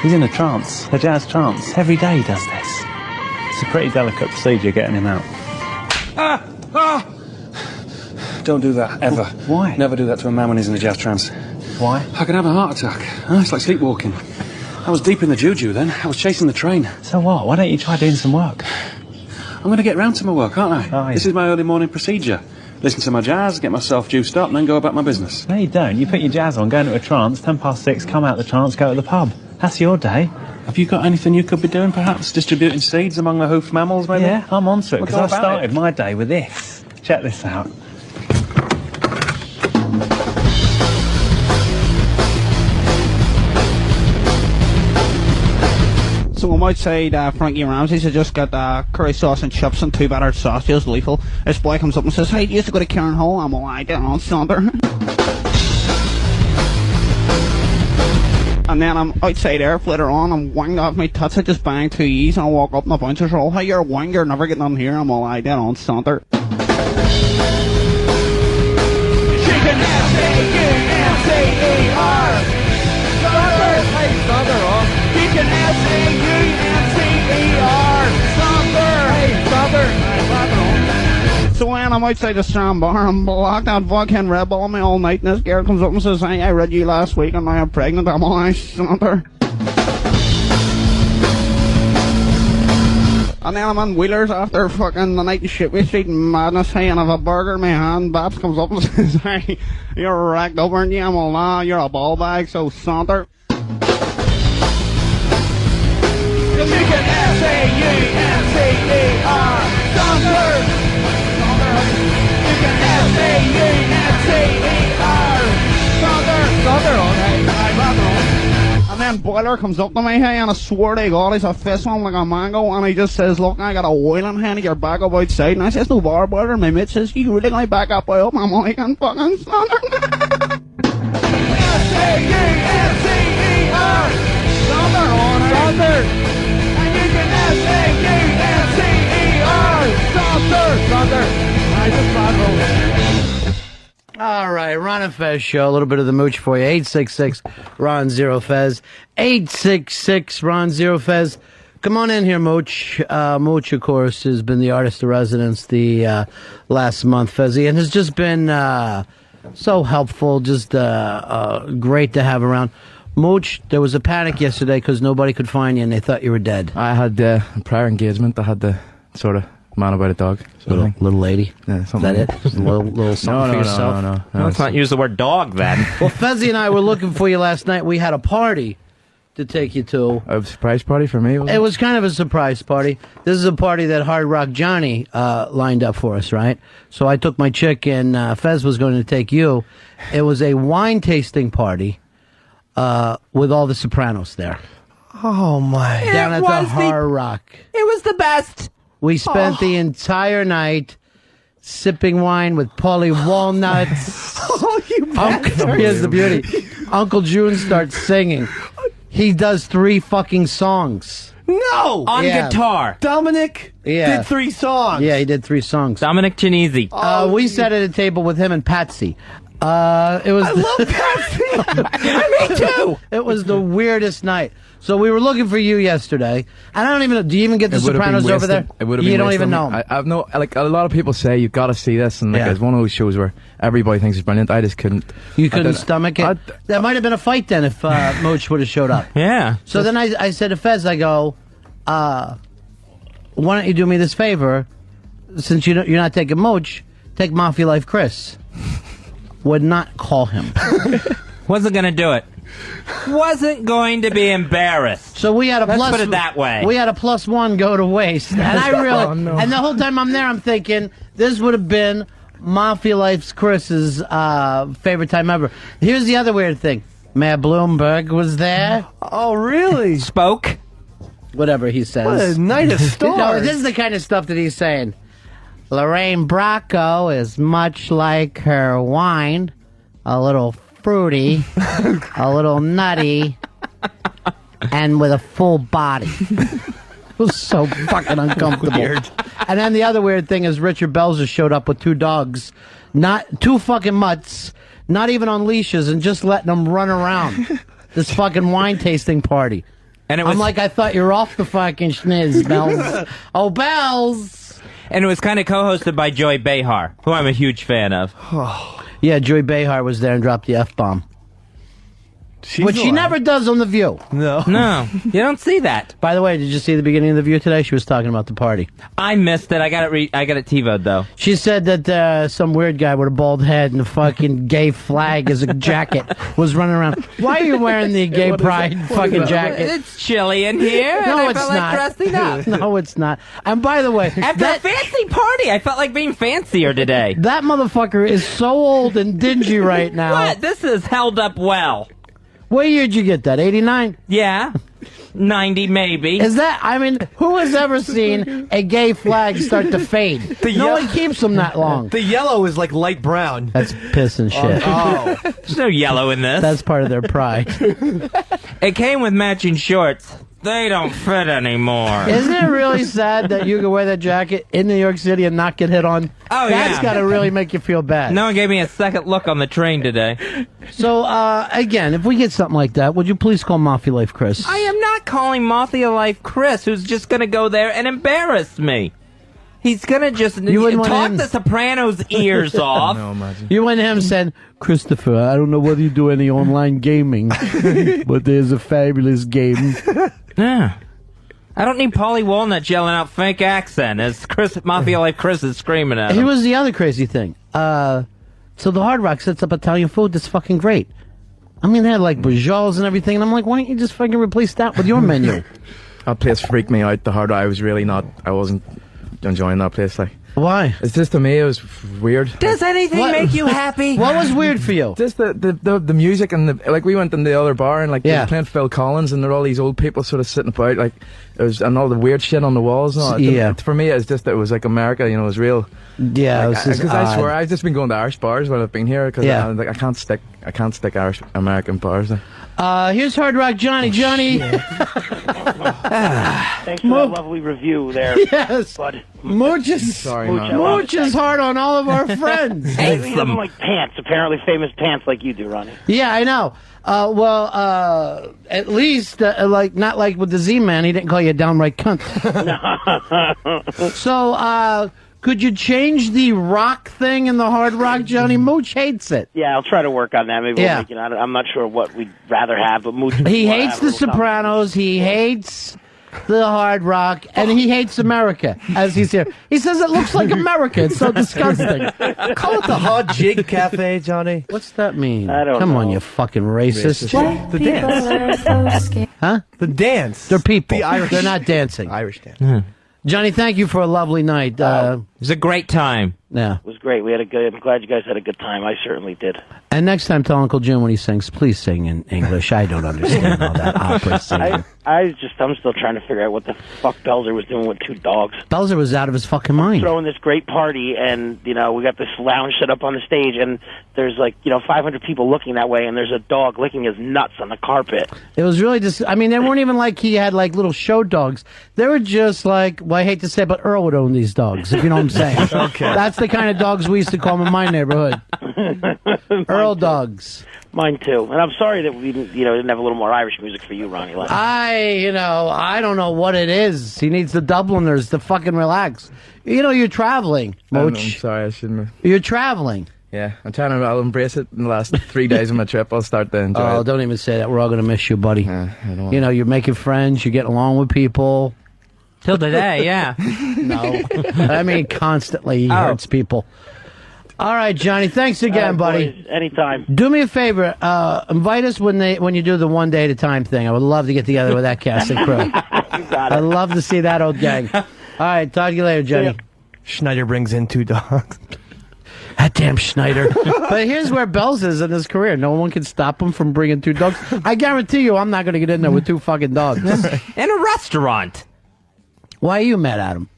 He's in a trance, a jazz trance. Every day he does this. It's a pretty delicate procedure getting him out. Don't do that, ever. Why? Never do that to a man when he's in a jazz trance. Why? I can have a heart attack. It's like sleepwalking. I was deep in the juju then. I was chasing the train. So what? Why don't you try doing some work? I'm going to get round to my work, aren't I? Oh, yeah. This is my early morning procedure. Listen to my jazz, get myself juiced up, and then go about my business. No, you don't. You put your jazz on, go into a trance, 6:10, come out the trance, go to the pub. That's your day. Have you got anything you could be doing, perhaps? Distributing seeds among the hoofed mammals, maybe? Yeah, I'm onto it, Well, because go I about started it. my day with this. Check this out. So I'm outside Frankie Ramsey's. I just got curry sauce and chips and 2 battered sausages, lethal. This boy comes up and says, "Hey, you used to go to Karen Hall?" I'm all, "I don't know, Sander." And then I'm outside there, flitter on, I'm winged off my tits, I just banged 2 E's and I walk up and the bouncers are all, "Hey, you're a wing, you're never getting on here." I'm all, "I don't know, Sander." So when I'm outside the Strand Bar, I'm blocked out fucking Red Bull on me all night, and this girl comes up and says, "Hey, I read you last week and now I'm pregnant." I'm all, "I Sander." And then I'm on Wheelers after fucking the night in Shitway Street and madness, hey, and I have a burger in my hand. Babs comes up and says, "Hey, you're racked over, aren't you?" I'm all, "Nah, you're a ball bag, so Sander." S-A-U-N-C-E-R, Sander! And then Boiler comes up to me, hey, and I swear to God, he's a fist on like a mango, and he just says, "Look, I got a whaling hand, your back up outside." And I says, "No bar, Boiler." And my mate says, "You really gonna back up up?" I'm like, "I'm fucking Sander." S-A-U-N-C-E-R, Sander on it. Sander. And you can S-A-U-N-C-E-R, Sander. I just bad roll. All right, Ron and Fez show. A little bit of the mooch for you. 866 Ron Zero Fez. 866 Ron Zero Fez. Come on in here, Mooch. Mooch, of course, has been the artist of residence the last month, Fezzy, and has just been so helpful. Just great to have around. Mooch, there was a panic yesterday because nobody could find you and they thought you were dead. I had a prior engagement. I had the sort of man about a dog. Little lady. Yeah, is that it? Just a little something for yourself? No, let's not use the word dog then. Well, Fezzy and I were looking for you last night. We had a party to take you to. A surprise party for me, was it? It was kind of a surprise party. This is a party that Hard Rock Johnny lined up for us, right? So I took my chick and Fez was going to take you. It was a wine tasting party with all the Sopranos there. Oh, my. Down at the Hard Rock. It was the best. We spent the entire night sipping wine with Paulie Walnuts. Oh, you bastard. Here's the beauty. Uncle June starts singing. He does 3 fucking songs. No! On guitar. Dominic did 3 songs. Yeah, he did 3 songs. Dominic Genesi. We sat at a table with him and Patsy. It was. I love Patsy. Me too. It was the weirdest night. So we were looking for you yesterday, and I don't even know. Do you even get the Sopranos over there? It would have been. You don't even know. I've no, like, a lot of people say you've got to see this, and like it's one of those shows where everybody thinks it's brilliant. I just couldn't. You couldn't stomach it. There might have been a fight then if Moach would have showed up. Yeah. So then I said to Fez, I go, why don't you do me this favor? Since you're not taking Moach, take Mafia Life Chris. Would not call him. Wasn't going to do it. Wasn't going to be embarrassed. So we had a Let's put it that way. We had a +1 go to waste. And I really, and the whole time I'm there, I'm thinking, this would have been Mafia Life's Chris's favorite time ever. Here's the other weird thing. Mayor Bloomberg was there. Oh, really? Spoke. Whatever he says. What a night of stars. No, this is the kind of stuff that he's saying. Lorraine Bracco is much like her wine, a little fruity, a little nutty, and with a full body. It was so fucking uncomfortable. Weird. And then the other weird thing is Richard Belzer showed up with 2 dogs, not 2 fucking mutts, not even on leashes, and just letting them run around this fucking wine tasting party. And it was I'm like, I thought you were off the fucking schniz, Bells. Oh, Bells! And it was kind of co-hosted by Joy Behar, who I'm a huge fan of. Yeah, Joy Behar was there and dropped the F-bomb. Which she never does on The View. No. No, you don't see that. By the way, did you see the beginning of The View today? She was talking about the party. I missed it. I got it TiVo'd, though. She said that some weird guy with a bald head and a fucking gay flag as a jacket was running around. Why are you wearing the gay pride fucking jacket? It's chilly in here. No, and I it's felt not. like dressing up. No, it's not. And by the way, After a fancy party, I felt like being fancier today. that motherfucker is so old and dingy right now. What? This is held up well. What year did you get that? 89? Yeah. 90 maybe. Is that, I mean, who has ever seen a gay flag start to fade? No one keeps them that long. The yellow is like light brown. That's piss and shit. Oh. There's no yellow in this. That's part of their pride. It came with matching shorts. They don't fit anymore. Isn't it really sad that you can wear that jacket in New York City and not get hit on? Oh, That's yeah. got to really make you feel bad. No one gave me a second look on the train today. So, again, if we get something like that, would you please call Mafia Life Chris? I am not calling Mafia Life Chris, who's just going to go there and embarrass me. He's going to just wouldn't want talk him- the Sopranos' ears off. No, imagine. You went to him saying, Christopher, I don't know whether you do any online gaming, but there's a fabulous game. Yeah. I don't need Paulie Walnut yelling out fake accent as Mafia Life Chris is screaming at him. Here was the other crazy thing. So the Hard Rock sets up Italian food that's fucking great. I mean, they had like Bujols and everything, and I'm like, why don't you just fucking replace that with your menu? That place freaked me out. The Hard Rock, I wasn't enjoying that place. Like, Why? it's just, to me, it was weird. Does anything What- make you happy? What was weird for you? Just the music and like we went in the other bar and like they Yeah. were playing Phil Collins and there were all these old people sort of sitting about like it was, and all the weird shit on the walls and all. Yeah. For me it's just, it was like America, you know, it was real. Yeah, Like, it was because I swear I've just been going to Irish bars when I've been here because Yeah. I can't stick Irish American bars. Here's Hard Rock Johnny. Johnny. Thanks for that lovely review there, Yes. bud. Mooch is, Sorry, Mooch, man. I love Mooch is hard on all of our friends. He doesn't like pants, apparently famous pants like you do, Ronnie. Yeah, I know. At least, like, not like with the Z-Man, he didn't call you a downright cunt. So, could you change the rock thing in the Hard Rock, Johnny? Mooch hates it. Yeah, I'll try to work on that. Maybe Yeah. we'll make it. I'm not sure what we'd rather have, but Mooch. He will hates have a the little something. Sopranos, he hates the Hard Rock, and he hates America, as he's here. He says it looks like America. It's so disgusting. Call it the Hot Jig Cafe, Johnny. What's that mean? I don't Come on, know. you fucking racist. The dance. Huh? The dance. They're people. The Irish. They're not dancing. Irish dance. Johnny, thank you for a lovely night. It was a great time. Yeah. It was great. We had a good. I'm glad you guys had a good time. I certainly did. And next time, tell Uncle Jim when he sings, please sing in English. I don't understand all that opera singing. I'm still trying to figure out what the fuck Belzer was doing with two dogs. Belzer was out of his fucking mind. Throwing this great party, and we got this lounge set up on the stage, and there's 500 people looking that way, and there's a dog licking his nuts on the carpet. It was really just, I mean, they weren't even like he had like little show dogs. They were just like, well, I hate to say, but Earl would own these dogs, if you know what I'm saying. Okay. That's the kind of dogs we used to call them in my neighborhood. Earl dogs. Mine too. And I'm sorry that we didn't have a little more Irish music for you, Ronnie. I don't know what it is. He needs the Dubliners to fucking relax. You're traveling, I'm Mooch. sorry, I shouldn't have. You're traveling. Yeah, I'll embrace it in the last 3 days of my trip. I'll start to enjoy Oh, it. don't even say that. We're all going to miss you, buddy. I don't You're making friends. You're getting along with people. Till today, yeah. No. I mean, constantly he hurts people. All right, Johnny. Thanks again, buddy. Boys, anytime. Do me a favor. Invite us when you do the one day at a time thing. I would love to get together with that cast and crew. You got I'd it. love to see that old gang. All right. Talk to you later, Johnny. Schneider brings in two dogs. That damn Schneider. But here's where Bells is in his career. No one can stop him from bringing two dogs. I guarantee you I'm not going to get in there with two fucking dogs. In a restaurant. Why are you mad at him?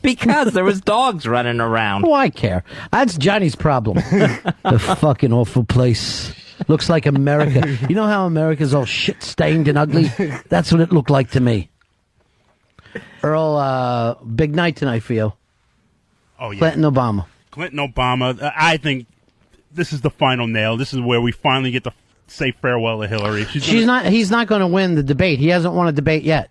Because there was dogs running around. Oh, I care. That's Johnny's problem. The fucking awful place. Looks like America. You know how America's all shit-stained and ugly? That's what it looked like to me. Earl, big night tonight for you. Oh, yeah. Clinton, Obama. Clinton, Obama. I think this is the final nail. This is where we finally get to say farewell to Hillary. He's not going to win the debate. He hasn't won a debate yet.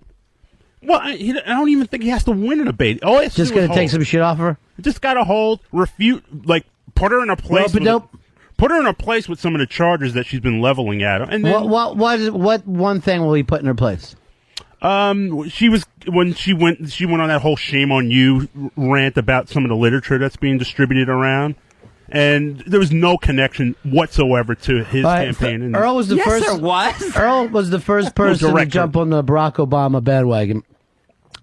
Well, I don't even think he has to win a debate. Oh, it's just going to take some shit off her. Just got to hold, refute, like put her in a place. Put her in a place with some of the charges that she's been leveling at her. And then, what one thing will he put in her place? She went on that whole shame on you rant about some of the literature that's being distributed around. And there was no connection whatsoever to his campaign. Earl was the first. There was. Earl was the first person to jump on the Barack Obama bandwagon.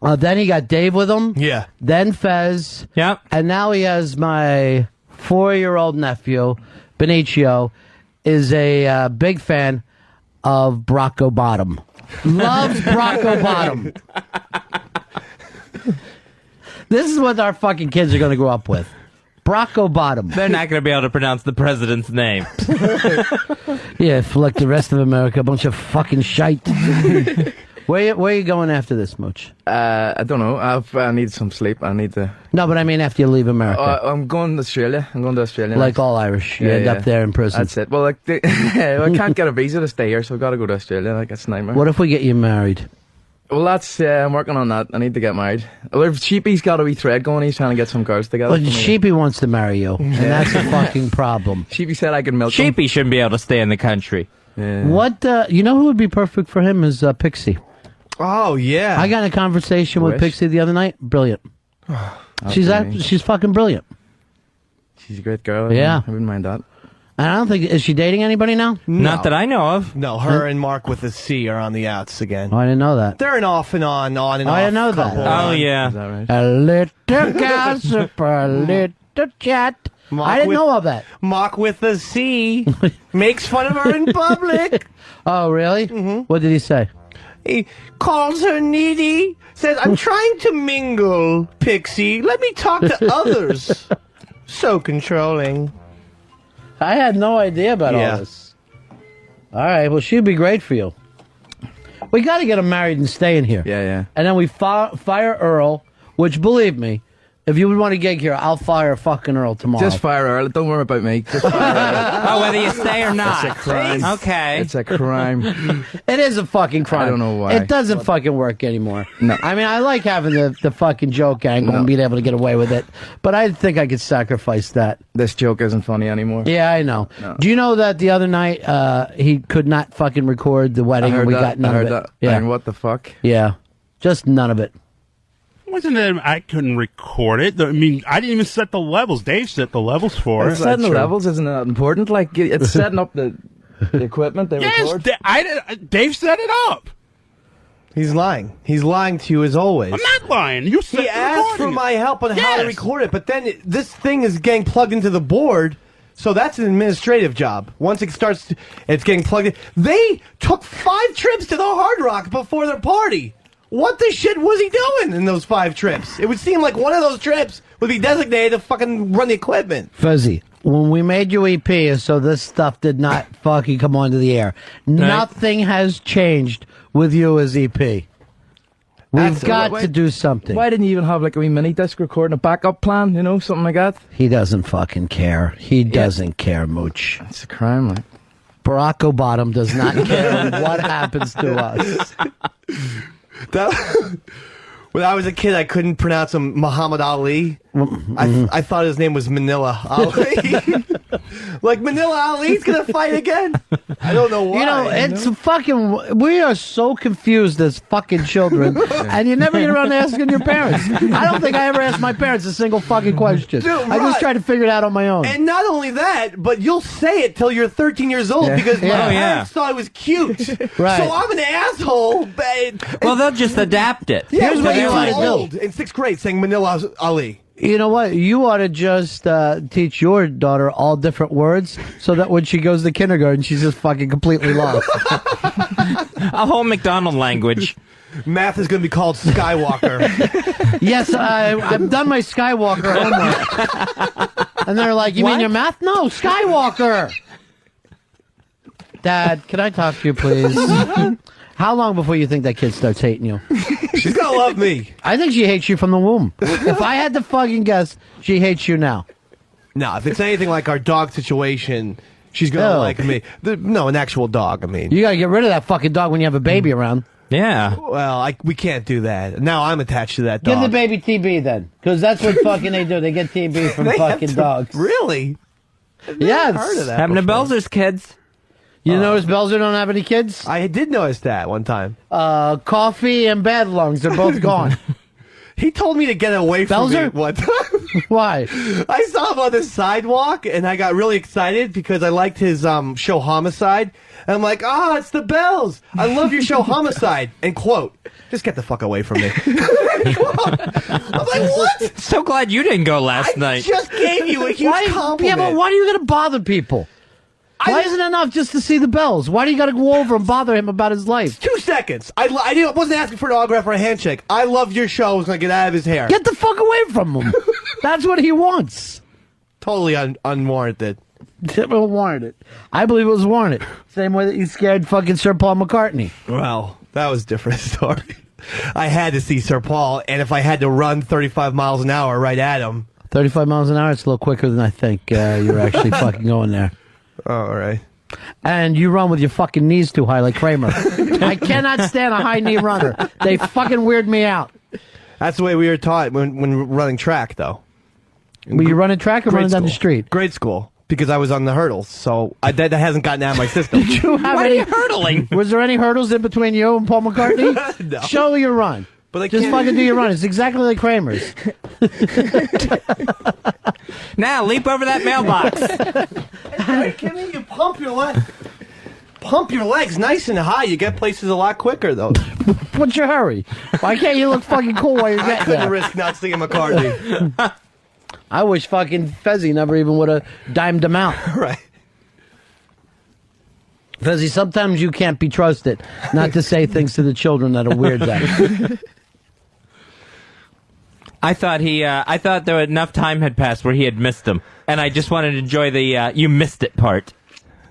Then he got Dave with him. Yeah. Then Fez. Yep. And now he has my 4-year-old nephew, Benicio, is a big fan of Barack Obama. Loves Barack Obama. This is what our fucking kids are going to grow up with. Barack Obama. They're not going to be able to pronounce the president's name. Yeah, for like the rest of America, a bunch of fucking shite. Where are you going after this, Mooch? I don't know. I need some sleep. I need to... No, but I mean after you leave America. I'm going to Australia. Like all Irish. You end up there in prison. That's it. Well, like, I can't get a visa to stay here, so I've got to go to Australia. Like, it's a nightmare. What if we get you married? Well, that's... I'm working on that. I need to get married. Well, Sheepy's got a wee thread going. He's trying to get some girls together. Well, Sheepy wants to marry you, and that's a fucking problem. Sheepy said I could milk him. Sheepy shouldn't be able to stay in the country. Yeah. What, you know who would be perfect for him is Pixie. Oh, yeah. I got in a conversation with Pixie the other night. Brilliant. She's fucking brilliant. She's a great girl. Yeah. I wouldn't mind that. And I don't think... Is she dating anybody now? Not that I know of. No, her and Mark with a C are on the outs again. Oh, I didn't know that. They're an off and on and off. I didn't know that. Oh, yeah. Is that right? A little gossip, a little chat. I didn't know all that. Mark with a C makes fun of her in public. Oh, really? Mm-hmm. What did he say? He calls her needy, says, I'm trying to mingle, Pixie. Let me talk to others. So controlling. I had no idea about all this. All right, well, she'd be great for you. We got to get him married and stay in here. Yeah. And then we fire Earl, which, believe me, if you would want a gig here, I'll fire fucking Earl tomorrow. Just fire Earl. Don't worry about me. Just fire Earl. Oh, whether you stay or not. It's a crime. Okay. It's a crime. It is a fucking crime. I don't know why. It doesn't fucking work anymore. No. I mean, I like having the fucking joke angle and being able to get away with it, but I think I could sacrifice that. This joke isn't funny anymore. Yeah, I know. No. Do you know that the other night he could not fucking record the wedding and we got none of it? That. Yeah. And what the fuck? Yeah. Just none of it. Wasn't that I couldn't record it? I mean, I didn't even set the levels. Dave set the levels for it. Setting the levels isn't that important? Like, it's setting up the equipment they record. Dave set it up. He's lying. He's lying to you as always. I'm not lying. You said He asked for my help on how to record it, but then this thing is getting plugged into the board, so that's an administrative job. Once it starts, it's getting plugged in. They took 5 trips to the Hard Rock before their party. What the shit was he doing in those 5 trips? It would seem like one of those trips would be designated to fucking run the equipment. Fuzzy, when we made you EP, so this stuff did not fucking come onto the air. Nothing has changed with you as EP. We've got to do something. Why didn't you even have like a wee mini disc recording, a backup plan, you know, something like that? He doesn't fucking care. He doesn't care, Mooch. It's a crime, like. Barack Obama does not care what happens to us. When I was a kid, I couldn't pronounce him Muhammad Ali. I thought his name was Manila Ali. Like, Manila Ali's gonna fight again? I don't know why. You know, it's fucking... We are so confused as fucking children, and you never get around to asking your parents. I don't think I ever asked my parents a single fucking question. Dude, I just tried to figure it out on my own. And not only that, but you'll say it till you're 13 years old because my parents thought it was cute. Right. So I'm an asshole. Well, they'll just adapt it. Yeah, Here's what you ought to old in 6th grade saying Manila Ali. You know what? You ought to just teach your daughter all different words so that when she goes to kindergarten, she's just fucking completely lost. A whole McDonald language. Math is going to be called Skywalker. Yes, I've done my Skywalker homework. And they're like, you mean your math? No, Skywalker. Dad, can I talk to you, please? How long before you think that kid starts hating you? She's going to love me. I think she hates you from the womb. If I had to fucking guess, she hates you now. No, if it's anything like our dog situation, she's gonna No. like me. No, an actual dog. I mean, You gotta get rid of that fucking dog when you have a baby around. Yeah. well, we can't do that. Now I'm attached to that Give dog. the baby TB then, because that's what fucking they do. They get TB from They have fucking to- dogs. Really? Yes. Heard of that Happened to before. Belzer's kids. You notice Belzer don't have any kids? I did notice that one time. Coffee and bad lungs are both gone. He told me to get away from Belzer? me one time. Why? I saw him on the sidewalk, and I got really excited because I liked his show Homicide. And I'm like, it's the Bells. I love your show Homicide. And quote, just get the fuck away from me. I'm like, what? So glad you didn't go last I night. just gave you a huge compliment. Yeah, but why are you gonna bother people? Why isn't it enough just to see the Bells? Why do you got to go over and bother him about his life? 2 seconds. I wasn't asking for an autograph or a handshake. I love your show. I was going to get out of his hair. Get the fuck away from him. That's what he wants. Totally unwarranted. Warranted. I believe it was warranted. Same way that you scared fucking Sir Paul McCartney. Well, that was a different story. I had to see Sir Paul, and if I had to run 35 miles an hour right at him. 35 miles an hour, it's a little quicker than I think you're actually fucking going there. Oh, all right. And you run with your fucking knees too high like Kramer. I cannot stand a high knee runner. They fucking weird me out. That's the way we were taught when running track, though. Were you running track or Grade running down the school. street? Grade school. Because I was on the hurdles, so that hasn't gotten out of my system. Did you have Why are any you hurdling? Was there any hurdles in between you and Paul McCartney? No. Show your run. But I Just can't- fucking do your run. It's exactly like Kramer's. Now, leap over that mailbox. Are you kidding me? You pump your leg. Pump your legs nice and high. You get places a lot quicker, though. What's your hurry? Why can't you look fucking cool while you're I getting couldn't there? risk not seeing McCartney. I wish fucking Fezzi never even would have dimed him out. Right. Fezzi, sometimes you can't be trusted not to say things to the children that are weird them. I thought there enough time had passed where he had missed him, and I just wanted to enjoy the "you missed it" part.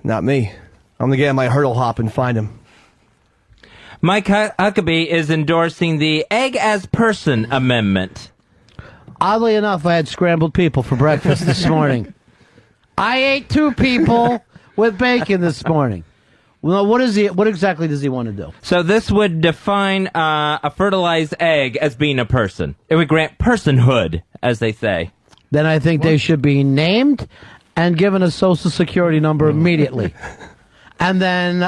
Not me. I'm gonna get on my hurdle hop and find him. Mike Huckabee is endorsing the Egg as Person Amendment. Oddly enough, I had scrambled people for breakfast this morning. I ate 2 people with bacon this morning. Well, what exactly does he want to do? So this would define a fertilized egg as being a person. It would grant personhood, as they say. Then I think they should be named and given a social security number immediately. And then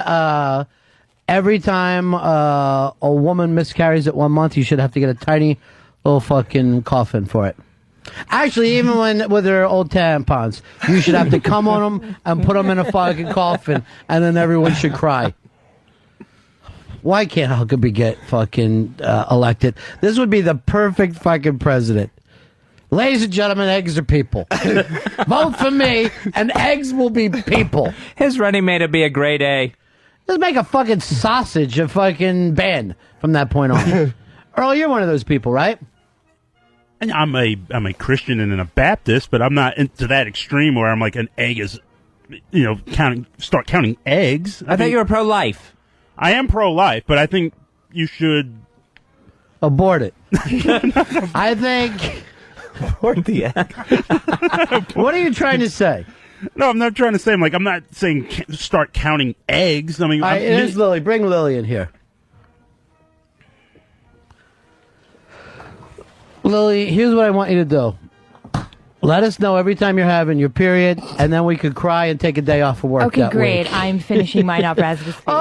every time a woman miscarries at 1 month, you should have to get a tiny little fucking coffin for it. Actually, even with their old tampons, you should have to come on them and put them in a fucking coffin, and then everyone should cry. Why can't Huckabee get fucking elected? This would be the perfect fucking president. Ladies and gentlemen, eggs are people. Vote for me, and eggs will be people. His running mate would be a grade A. Let's make a fucking sausage a fucking band from that point on. Earl, you're one of those people, right? And I'm a Christian and a Baptist, but I'm not into that extreme where I'm like an egg is, start counting eggs. I thought you were pro-life. I am pro-life, but I think you should abort it. I think abort the egg. What are you trying to say? No, I'm not trying to say. I'm not saying start counting eggs. I mean, here's Lilly. Bring Lilly in here. Lilly, here's what I want you to do. Let us know every time you're having your period, and then we could cry and take a day off of work. Okay, that great. week. I'm finishing mine up as we speak. Oh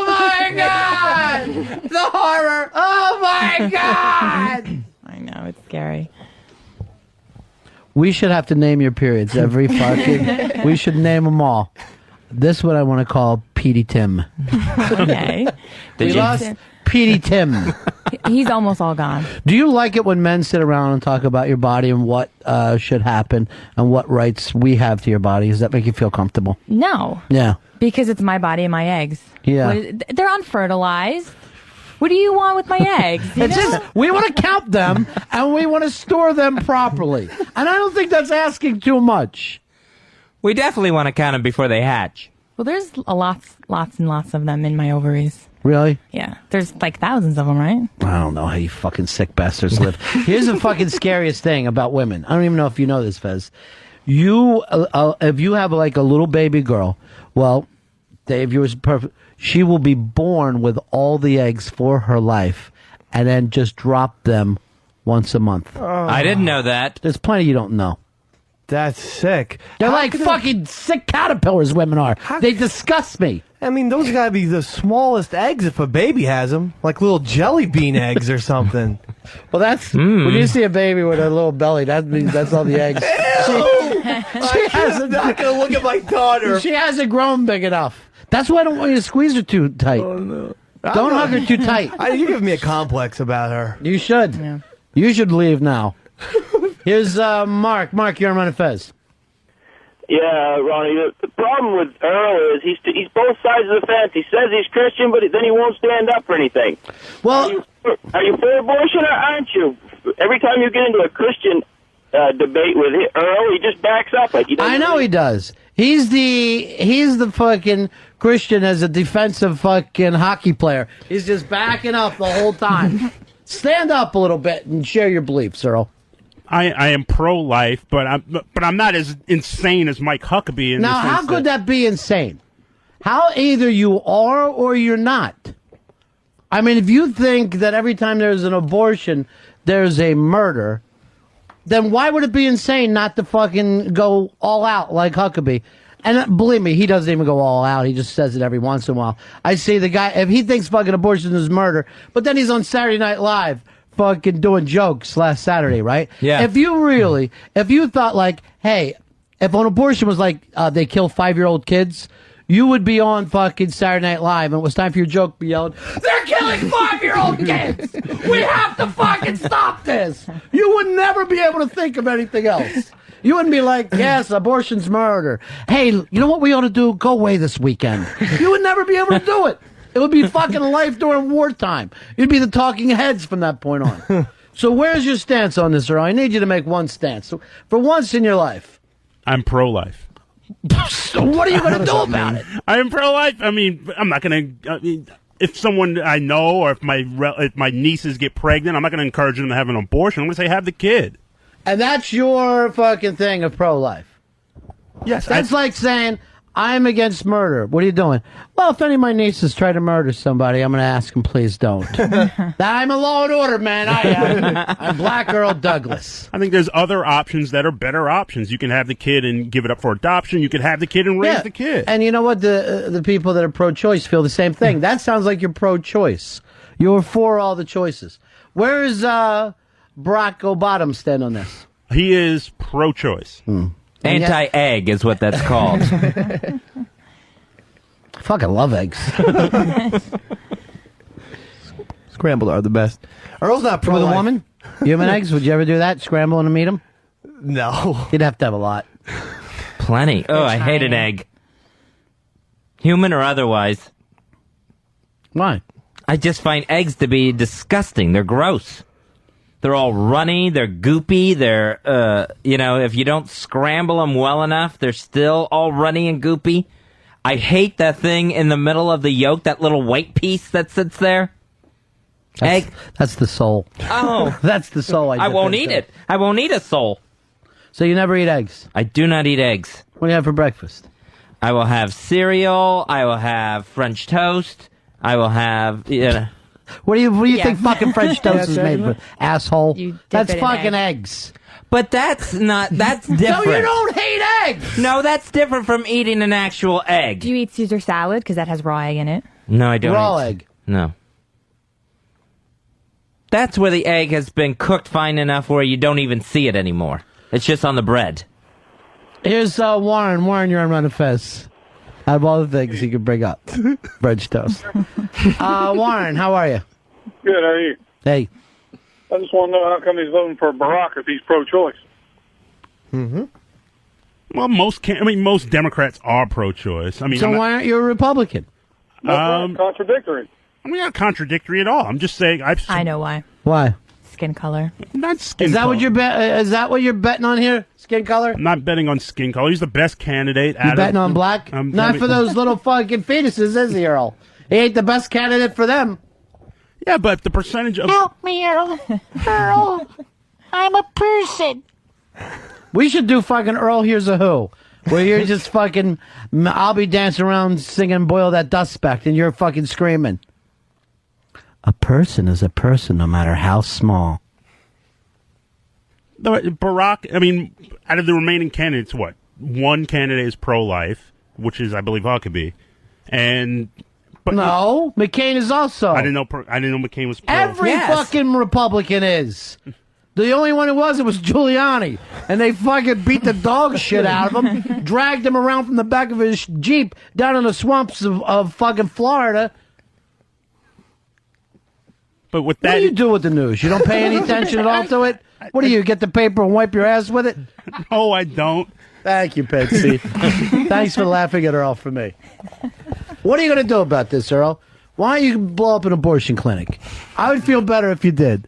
my God! The horror! Oh my God! I know, it's scary. We should have to name your periods every fucking. We should name them all. This one I want to call Petey Tim. Okay. We lost Petey Tim. He's almost all gone. Do you like it when men sit around and talk about your body and what should happen and what rights we have to your body? Does that make you feel comfortable? No. Yeah. Because it's my body and my eggs. Yeah. They're unfertilized. What do you want with my eggs? It's just, we want to count them and we want to store them properly. And I don't think that's asking too much. We definitely want to count them before they hatch. Well, there's lots and lots of them in my ovaries. Really? Yeah. There's like thousands of them, right? I don't know how you fucking sick bastards live. Here's the fucking scariest thing about women. I don't even know if you know this, Fez. if you have like a little baby girl, well, Dave, yours is perfect. She will be born with all the eggs for her life, and then just drop them once a month. I didn't know that. There's plenty you don't know. That's sick. They're like fucking sick caterpillars, women are. They disgust me. I mean, those gotta be the smallest eggs if a baby has them. Like little jelly bean eggs or something. Well, that's... When you see a baby with a little belly, that means that's all the eggs. I'm not gonna look at my daughter. She hasn't grown big enough. That's why I don't want you to squeeze her too tight. Oh, no. Don't hug her too tight. You're giving me a complex about her. You should. Yeah. You should leave now. Here's Mark. Mark, you're on Run Fez. Yeah, Ronnie, the problem with Earl is he's both sides of the fence. He says he's Christian, but then he won't stand up for anything. Well, are you for abortion or aren't you? Every time you get into a Christian debate with Earl, he just backs up. I know he does. He's the fucking Christian as a defensive fucking hockey player. He's just backing up the whole time. Stand up a little bit and share your beliefs, Earl. I am pro-life, but I'm not as insane as Mike Huckabee. Now, how could that be insane? How either you are or you're not. I mean, if you think that every time there's an abortion, there's a murder, then why would it be insane not to fucking go all out like Huckabee? And believe me, he doesn't even go all out. He just says it every once in a while. I see the guy, if he thinks fucking abortion is murder, but then he's on Saturday Night Live fucking doing jokes last Saturday, right? Yeah. If you thought like, hey, if an abortion was like they kill 5-year-old kids, you would be on fucking Saturday Night Live, and it was time for your joke to be yelled, they're killing 5-year-old kids! We have to fucking stop this! You would never be able to think of anything else. You wouldn't be like, yes, abortion's murder. Hey, you know what we ought to do? Go away this weekend. You would never be able to do it. It would be fucking life during wartime. You'd be the talking heads from that point on. So where's your stance on this, Earl? I need you to make one stance. So for once in your life. I'm pro-life. So what are you going to do about it? I am pro-life. I mean, I'm not going to... if someone I know or if my nieces get pregnant, I'm not going to encourage them to have an abortion. I'm going to say have the kid. And that's your fucking thing of pro-life. Yes. That's like saying, I'm against murder. What are you doing? Well, if any of my nieces try to murder somebody, I'm going to ask them, please don't. I'm a law and order man. I am. I'm Black Earl Douglas. I think there's other options that are better options. You can have the kid and give it up for adoption. You could have the kid and raise the kid. And you know what? The people that are pro-choice feel the same thing. That sounds like you're pro-choice. You're for all the choices. Where is Barack Obama stand on this? He is pro-choice. Anti-egg is what that's called. I fucking love eggs. Scrambled are the best. Earl's not pro with a woman? Human eggs? Would you ever do that? Scramble and eat them? No. You'd have to have a lot. Plenty. Oh, I hate an egg. Human or otherwise. Why? I just find eggs to be disgusting. They're gross. They're all runny, they're goopy, they're, if you don't scramble them well enough, they're still all runny and goopy. I hate that thing in the middle of the yolk, that little white piece that sits there. Egg. That's the soul. Oh. That's the soul. I won't eat it. I won't eat a soul. So you never eat eggs? I do not eat eggs. What do you have for breakfast? I will have cereal, I will have French toast, I will have, What do you think fucking French toast is made of? Asshole. That's fucking eggs. But that's different. So you don't hate eggs? No, that's different from eating an actual egg. Do you eat Caesar salad? Because that has raw egg in it. No, I don't. Raw egg? No. That's where the egg has been cooked fine enough where you don't even see it anymore. It's just on the bread. Here's Warren. Warren, you're on Run of Fez. Out of all the things you could bring up. French toast. Warren, how are you? Good, how are you? Hey. I just want to know how come he's voting for Barack if he's pro-choice. Mm-hmm. Well, most Democrats are pro-choice. I mean, so why aren't you a Republican? That's contradictory. I'm not contradictory at all. I'm just saying I know why. Why? Skin color. Not skin Is that color. what you're Is that what you're betting on here? Skin color? I'm not betting on skin color. He's the best candidate. You betting on black? I'm Not betting- for those little fucking fetuses, is he, Earl? He ain't the best candidate for them. Yeah, but the percentage of... Help me, Earl. Earl, I'm a person. We should do fucking Earl Here's a Who, where you're just fucking, I'll be dancing around singing Boil That Dust Speck, and you're fucking screaming. A person is a person, no matter how small. Barack, I mean, out of the remaining candidates, what? One candidate is pro-life, which is, I believe, Huckabee. But no, McCain is also. I didn't know McCain was pro. Every fucking Republican is. The only one who wasn't was Giuliani. And they fucking beat the dog shit out of him, dragged him around from the back of his Jeep down in the swamps of fucking Florida. But with that, what do you do with the news? You don't pay any attention at all to it? What do you, get the paper and wipe your ass with it? No, I don't. Thank you, Patsy. Thanks for laughing at Earl for me. What are you going to do about this, Earl? Why don't you blow up an abortion clinic? I would feel better if you did.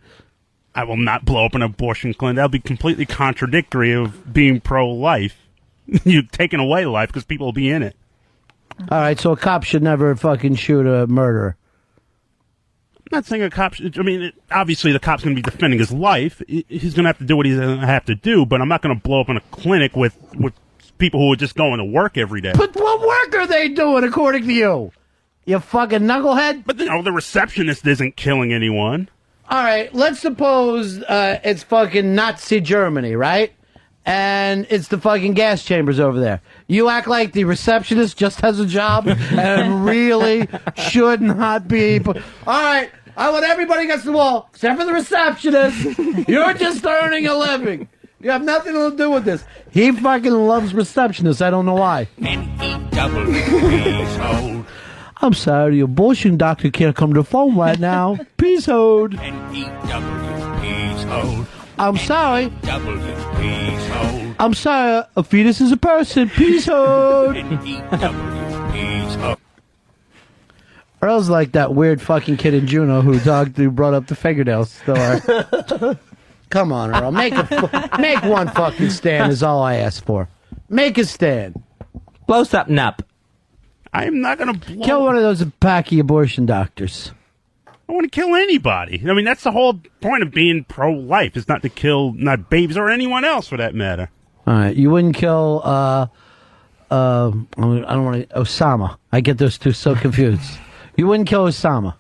I will not blow up an abortion clinic. That would be completely contradictory of being pro-life. You're taking away life because people will be in it. All right, so a cop should never fucking shoot a murderer. I'm not saying a cop should, I mean, obviously the cop's going to be defending his life. He's going to have to do what he's going to have to do, but I'm not going to blow up in a clinic with people who are just going to work every day. But what work are they doing, according to you? You fucking knucklehead? But, the receptionist isn't killing anyone. All right, let's suppose it's fucking Nazi Germany, right? And it's the fucking gas chambers over there. You act like the receptionist just has a job and really should not be. All right, I want everybody against the wall except for the receptionist. You're just earning a living. You have nothing to do with this. He fucking loves receptionists. I don't know why. N-E-W-P-S-O. I'm sorry, the abortion doctor can't come to the phone right now. Peace hold. N-E-W-P-S-O. I'm sorry. W-P-S-O. I'm sorry, a fetus is a person. Peace hold. N-E-W-P-S-O. Earl's like that weird fucking kid in Juno who brought up the fingernail store. Come on, Earl. Make one fucking stand is all I ask for. Make a stand. Blow something up. I'm not going to blow... Kill one of those packy abortion doctors. I want to kill anybody. I mean, that's the whole point of being pro-life. Is not to kill, not babies or anyone else for that matter. All right. You wouldn't kill, I don't want to... Osama. I get those two so confused. You wouldn't kill Osama.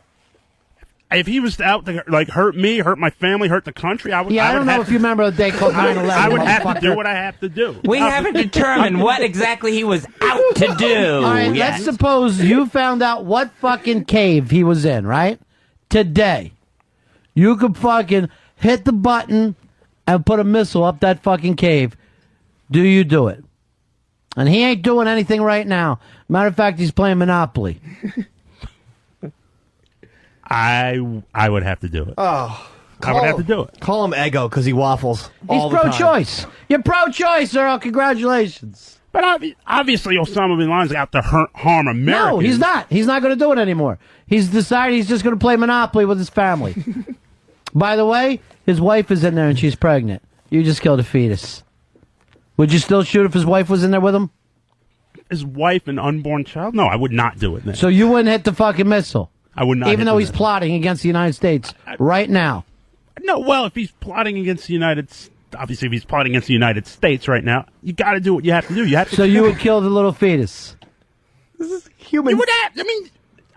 If he was out to, hurt me, hurt my family, hurt the country, I would... Yeah, I don't know if you remember a day called 9/11. I would have to do what I have to do. We haven't determined what exactly he was out to do. All right, let's suppose you found out what fucking cave he was in, right? Today. You could fucking hit the button and put a missile up that fucking cave. Do you do it? And he ain't doing anything right now. Matter of fact, he's playing Monopoly. I would have to do it. Oh. I would have to do it. Call him Ego because he waffles all He's the time. pro-choice. You're pro-choice, Earl. Congratulations. But obviously Osama bin Laden's out to harm Americans. No, he's not. He's not going to do it anymore. He's decided he's just going to play Monopoly with his family. By the way, his wife is in there and she's pregnant. You just killed a fetus. Would you still shoot if his wife was in there with him? His wife and unborn child? No, I would not do it then. So you wouldn't hit the fucking missile? I would not. Even though he's plotting against the United States right now. No, well, if he's plotting against the obviously if he's plotting against the United States right now, you got to do what you have to do. You have to. So you would kill the little fetus? This is human. You would have. I mean,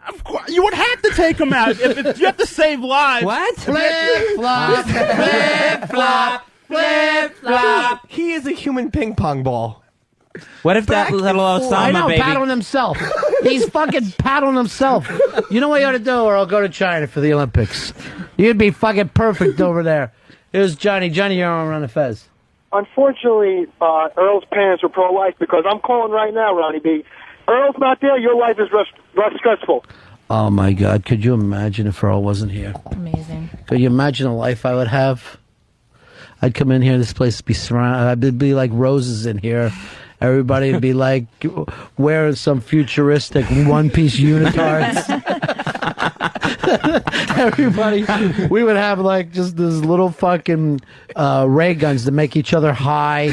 of course, you would have to take him out. If you have to save lives. What? Flip flop, flip flop, flip flop. He is a human ping pong ball. What if that little Osama I know, baby... paddling himself. He's fucking paddling himself. You know what you ought to do, or I'll go to China for the Olympics. You'd be fucking perfect over there. Here's Johnny. Johnny, you're on the Fez. Unfortunately, Earl's parents are pro-life because I'm calling right now, Ronnie B. Earl's not there. Your life is less stressful. Oh, my God. Could you imagine if Earl wasn't here? Amazing. Could you imagine the life I would have? I'd come in here, this place would be surrounded. I'd be like roses in here. Everybody would be like wearing some futuristic one-piece unitards. Everybody, we would have like just this little fucking ray guns to make each other high.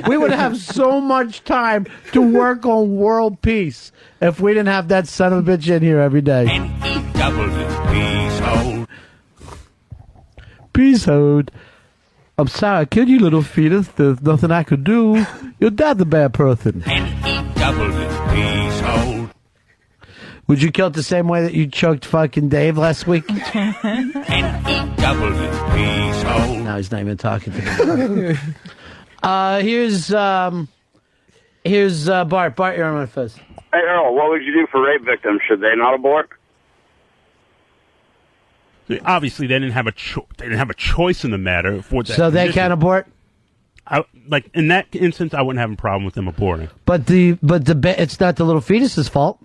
We would have so much time to work on world peace if we didn't have that son of a bitch in here every day. N-E-W-P-S-O. Peace hold. I'm sorry, I killed you, little fetus. There's nothing I could do. Your dad's a bad person. N-E-W, please hold. Would you kill it the same way that you choked fucking Dave last week? N-E-W, please hold. No, he's not even talking to me. Here's Bart. Bart, you're on my first. Hey, Earl, what would you do for rape victims? Should they not abort? Obviously, they didn't have a choice in the matter for that. So they can't abort. Like in that instance, I wouldn't have a problem with them aborting. But it's not the little fetus's fault.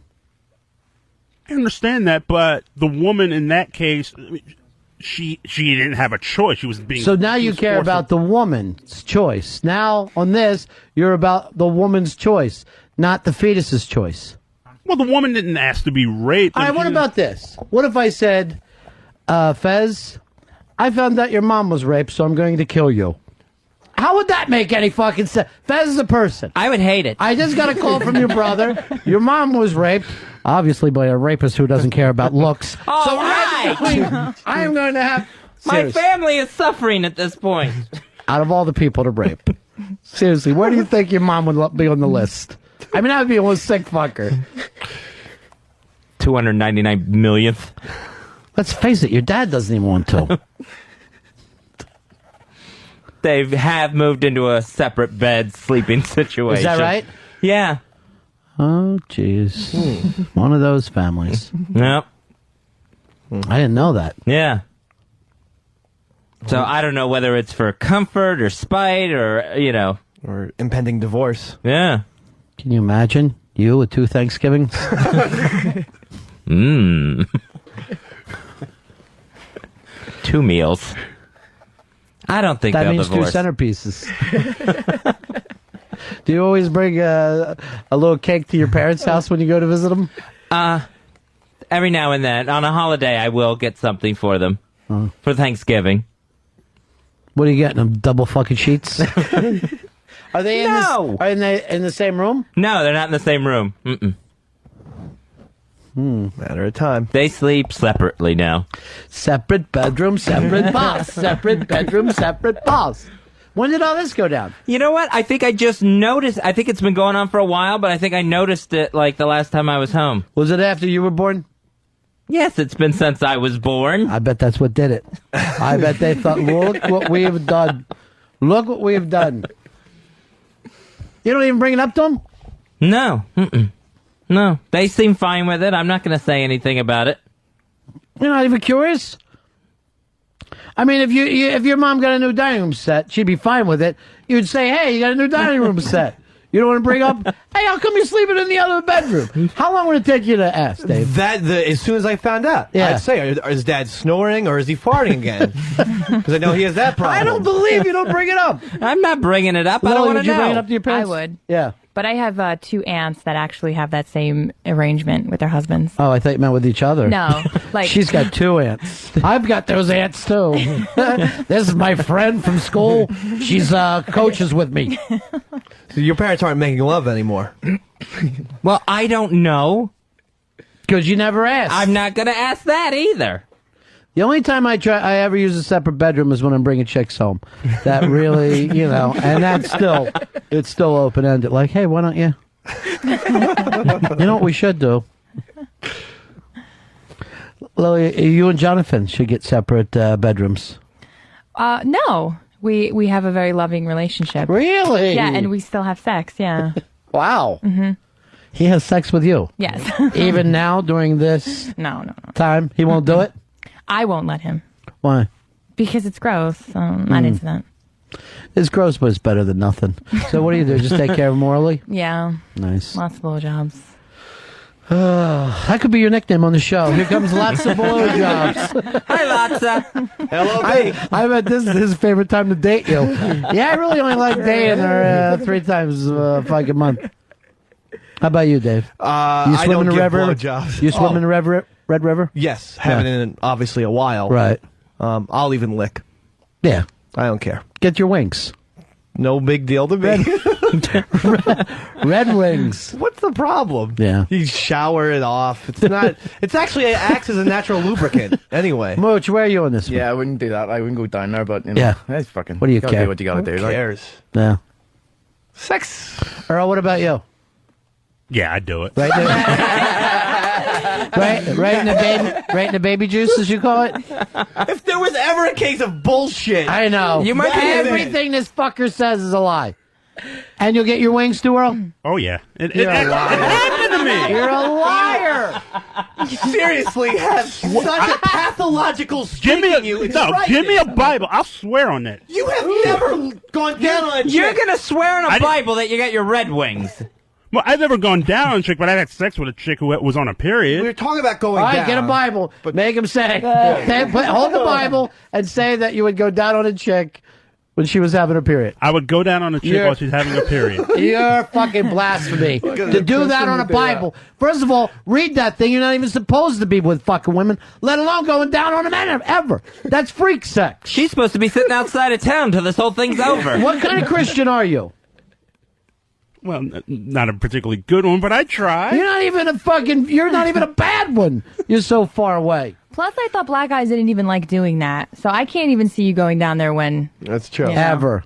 I understand that, but the woman in that case, she didn't have a choice. She was being. So now you care about the woman's choice. Now on this, you're about the woman's choice, not the fetus's choice. Well, the woman didn't ask to be raped. All right, what about this? What if I said, Fez, I found out your mom was raped, so I'm going to kill you. How would that make any fucking sense? Fez is a person. I would hate it. I just got a call from your brother. Your mom was raped, obviously by a rapist who doesn't care about looks. All right. I am going to have... My family is suffering at this point. Out of all the people to rape. Seriously, where do you think your mom would be on the list? I mean, I would be a sick fucker. 299 millionth. Let's face it, your dad doesn't even want to. They have moved into a separate bed sleeping situation. Is that right? Yeah. Oh, jeez. One of those families. Yep. I didn't know that. Yeah. So I don't know whether it's for comfort or spite or, Or impending divorce. Yeah. Can you imagine? You with 2 Thanksgivings? Mmm. 2 meals. I don't think that they'll means divorce. 2 centerpieces. Do you always bring a little cake to your parents' house when you go to visit them? Every now and then. On a holiday, I will get something for them. For Thanksgiving. What are you getting them? Double fucking sheets? Are they in they in the same room? No, they're not in the same room. Mm-mm. Matter of time. They sleep separately now. Separate bedroom, separate boss. Separate bedroom, separate boss. When did all this go down? You know what? I think I just noticed. I think it's been going on for a while, but I think I noticed it like the last time I was home. Was it after you were born? Yes, it's been since I was born. I bet that's what did it. I bet they thought, look what we have done. Look what we have done. You don't even bring it up to them? No. Mm-mm. No. They seem fine with it. I'm not going to say anything about it. You're not even curious? I mean, if your mom got a new dining room set, she'd be fine with it. You'd say, hey, you got a new dining room set. You don't want to bring up, hey, how come you're sleeping in the other bedroom? How long would it take you to ask, Dave? As soon as I found out, Yeah. I'd say, is Dad snoring or is he farting again? Because I know he has that problem. I don't believe you don't bring it up. I'm not bringing it up. I Lily, don't want would to you know. bring it up to your I parents? would. Yeah. But I have 2 aunts that actually have that same arrangement with their husbands. Oh, I thought you meant with each other. No, like She's got 2 aunts. I've got those aunts too. This is my friend from school. She's coaches with me. So your parents aren't making love anymore. Well, I don't know. Because you never asked. I'm not going to ask that either. The only time I ever use a separate bedroom is when I'm bringing chicks home. That really, and that's it's still open-ended. Like, hey, why don't you? You know what we should do? Lily, you and Jonathan should get separate bedrooms. no, we have a very loving relationship. Really? Yeah, and we still have sex. Yeah. Wow. Mm-hmm. He has sex with you? Yes. Even now, during this No. time, he won't do it? I won't let him. Why? Because it's gross. Not into that. It's gross, but it's better than nothing. So what do? Just take care of him morally? Yeah. Nice. Lots of blowjobs. That could be your nickname on the show. Here comes Lots of Blowjobs. Hi, Lotsa. Hello, I bet this is his favorite time to date you. Yeah, I really only like dating her 3 times a fucking month. How about you, Dave? You swim in the Red River? You swim in the Red River? Yes, haven't in obviously a while. Right. I'll even lick. Yeah. I don't care. Get your wings. No big deal to me. Red Wings. What's the problem? Yeah. You shower it off. It's not. It's actually it acts as a natural lubricant. Anyway. Mooch, where are you on this one? Yeah, I wouldn't do that. I wouldn't go down there, but you know, Yeah. that's fucking. What do you gotta care? Do what you gotta do. Who cares? Yeah. Sex. Earl, what about you? Yeah, I'd do it. Right in the baby juice, as you call it. If there was ever a case of bullshit, I know. You might be Everything this fucker says is a lie. And you'll get your wings too, Earl? Oh, yeah. It You're a happened to me. You're a liar. You seriously have such a pathological streak in you. It's give me a frightening. Bible. I'll swear on that. You have never gone down on a chick. You're gonna swear on a Bible that you got your Red Wings. Well, I've never gone down on a chick, but I had sex with a chick who was on a period. We were talking about going All right, down. get a Bible. Make him say. Hold the Bible and say that you would go down on a chick when she was having a period. I would go down on a chick while she's having a period. You're fucking blasphemy. To do that on a Bible. First of all, read that thing. You're not even supposed to be with fucking women, let alone going down on a man ever. That's freak sex. She's supposed to be sitting outside of town till this whole thing's over. What kind of Christian are you? Well, not a particularly good one, but I try. You're not even a bad one. You're so far away. Plus, I thought black guys didn't even like doing that, so I can't even see you going down there when. That's true. You know. Ever.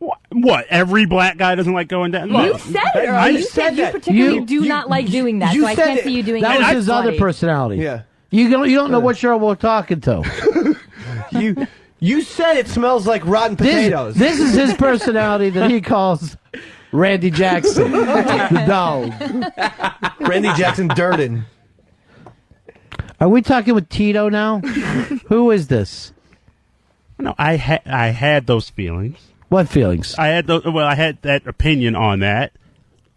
What? Every black guy doesn't like going down? You said it, Earl. You said you particularly do not like doing that, so I can't see you doing that. it. That was his other personality. Yeah. You don't know what Cheryl we're talking to. You said it smells like rotten potatoes. This is his personality that he calls Randy Jackson, the dog. Randy Jackson Durden. Are we talking with Tito now? Who is this? No, I had those feelings. What feelings? I had that opinion on that,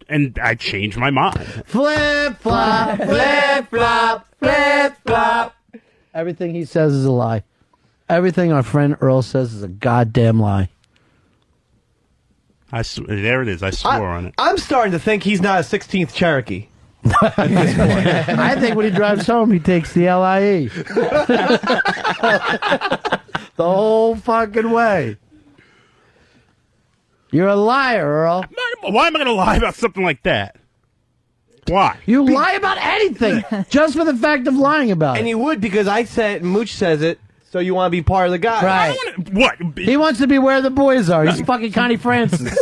and I changed my mind. Flip flop, flip flop, flip flop. Everything he says is a lie. Everything our friend Earl says is a goddamn lie. There it is. I swore on it. I'm starting to think he's not a 16th Cherokee. At this point. I think when he drives home, he takes the LIE. The whole fucking way. You're a liar, Earl. Why am I going to lie about something like that? Why? You lie about anything just for the fact of lying about it. And you would because I said Mooch says it, so you want to be part of the guy. Right. What? He wants to be where the boys are. He's fucking Connie Francis.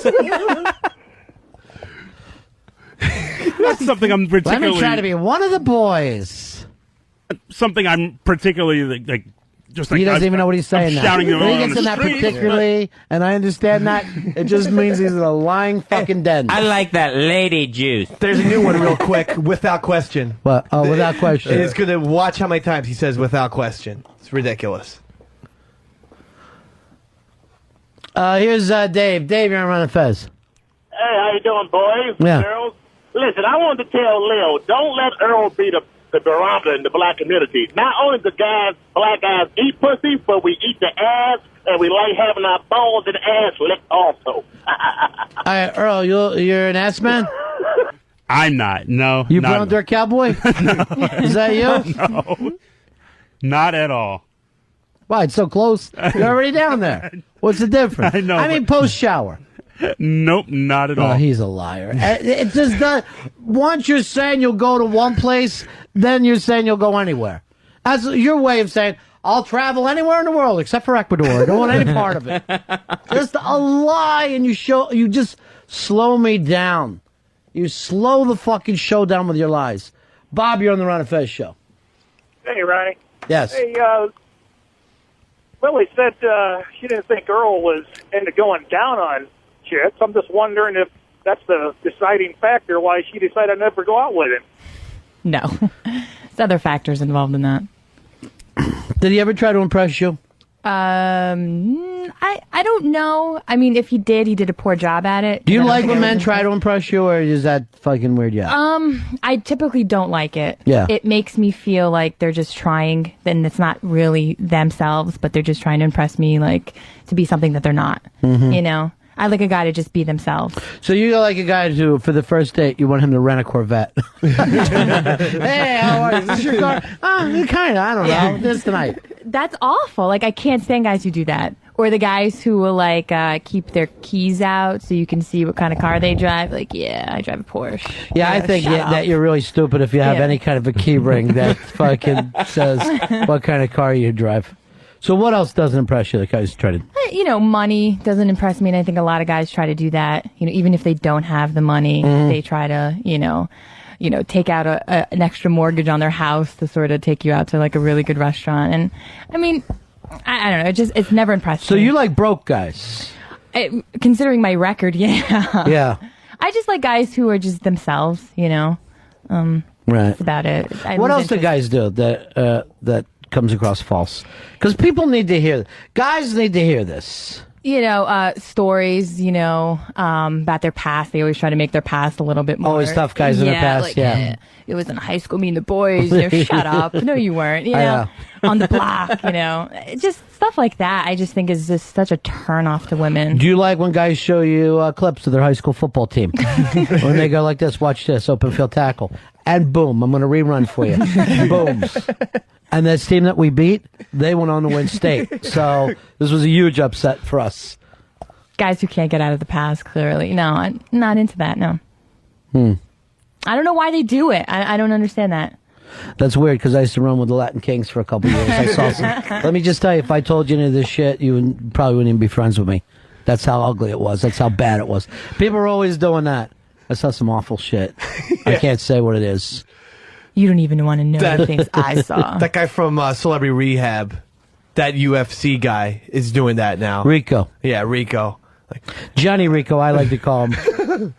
That's something I'm particularly... Let me try to be one of the boys. Something I'm particularly like just like He doesn't even know what he's saying now. Shouting When he gets in that particularly, and I understand that, it just means he's in a lying fucking den. I like that lady juice. There's a new one real quick, without question. What? Oh, without question. It's going to watch how many times he says without question. It's ridiculous. Here's Dave. Dave, you're on Run Fez. Hey, how you doing, boys? Yeah. Girls? Listen, I wanted to tell Lil, don't let Earl be the barometer in the black community. Not only do black guys eat pussy, but we eat the ass, and we like having our balls and ass licked also. All right, Earl, you're an ass man? I'm not. No. You not brown dirt cowboy? No. Is that you? No. Not at all. Why, it's so close. You're already down there. What's the difference? I know, I mean, post-shower. Nope, not at all. Oh, he's a liar. It just does. Once you're saying you'll go to one place, then you're saying you'll go anywhere. That's your way of saying, I'll travel anywhere in the world except for Ecuador. I don't want any part of it. Just a lie, and you just slow me down. You slow the fucking show down with your lies. Bob, you're on the Ron and Fez show. Hey, Ronnie. Yes. Hey, Lily said she didn't think Earl was into going down on chicks. I'm just wondering if that's the deciding factor why she decided never to go out with him. No. There's other factors involved in that. Did he ever try to impress you? I don't know. I mean, if he did a poor job at it. Do you like when men try to impress you, or is that fucking weird? Yeah. I typically don't like it. Yeah. It makes me feel like they're just trying, then it's not really themselves, but they're just trying to impress me, like, to be something that they're not. Mhm. You know? I like a guy to just be themselves. So you like a guy to, for the first date, you want him to rent a Corvette. Hey, how are you? Is this your car? Oh, kind of. I don't know. This tonight. That's awful. Like, I can't stand guys who do that. Or the guys who will like keep their keys out so you can see what kind of car they drive. Like, yeah, I drive a Porsche. Yeah, I think that you're really stupid if you have any kind of a key ring that fucking says what kind of car you drive. So what else doesn't impress you? The guys try to... You know, money doesn't impress me, and I think a lot of guys try to do that. You know, even if they don't have the money, they try to, you know, take out an extra mortgage on their house to sort of take you out to like a really good restaurant. And I mean, I don't know, it's never impressed me. So you like broke guys? Considering my record, yeah. Yeah. I just like guys who are just themselves, you know. Right. That's about it. What else do guys do that comes across false? Because people need to hear. Guys need to hear this. You know, stories, you know, about their past. They always try to make their past a little bit more. Always tough guys in their past, like, yeah. It was in high school, me and the boys. You know, shut up. No, you weren't. You know, on the block, you know. Just stuff like that, I just think is just such a turn off to women. Do you like when guys show you clips of their high school football team? When they go like this, watch this, open field tackle. And boom, I'm going to rerun for you. Boom. And this team that we beat, they went on to win state. So this was a huge upset for us. Guys who can't get out of the past, clearly. No, I'm not into that, no. I don't know why they do it. I don't understand that. That's weird, because I used to run with the Latin Kings for a couple of years. I saw some. Let me just tell you, if I told you any of this shit, you probably wouldn't even be friends with me. That's how ugly it was. That's how bad it was. People are always doing that. I saw some awful shit. I can't say what it is. You don't even want to know the things I saw. That guy from Celebrity Rehab, that UFC guy, is doing that now. Rico. Yeah, Rico. Johnny Rico, I like to call him.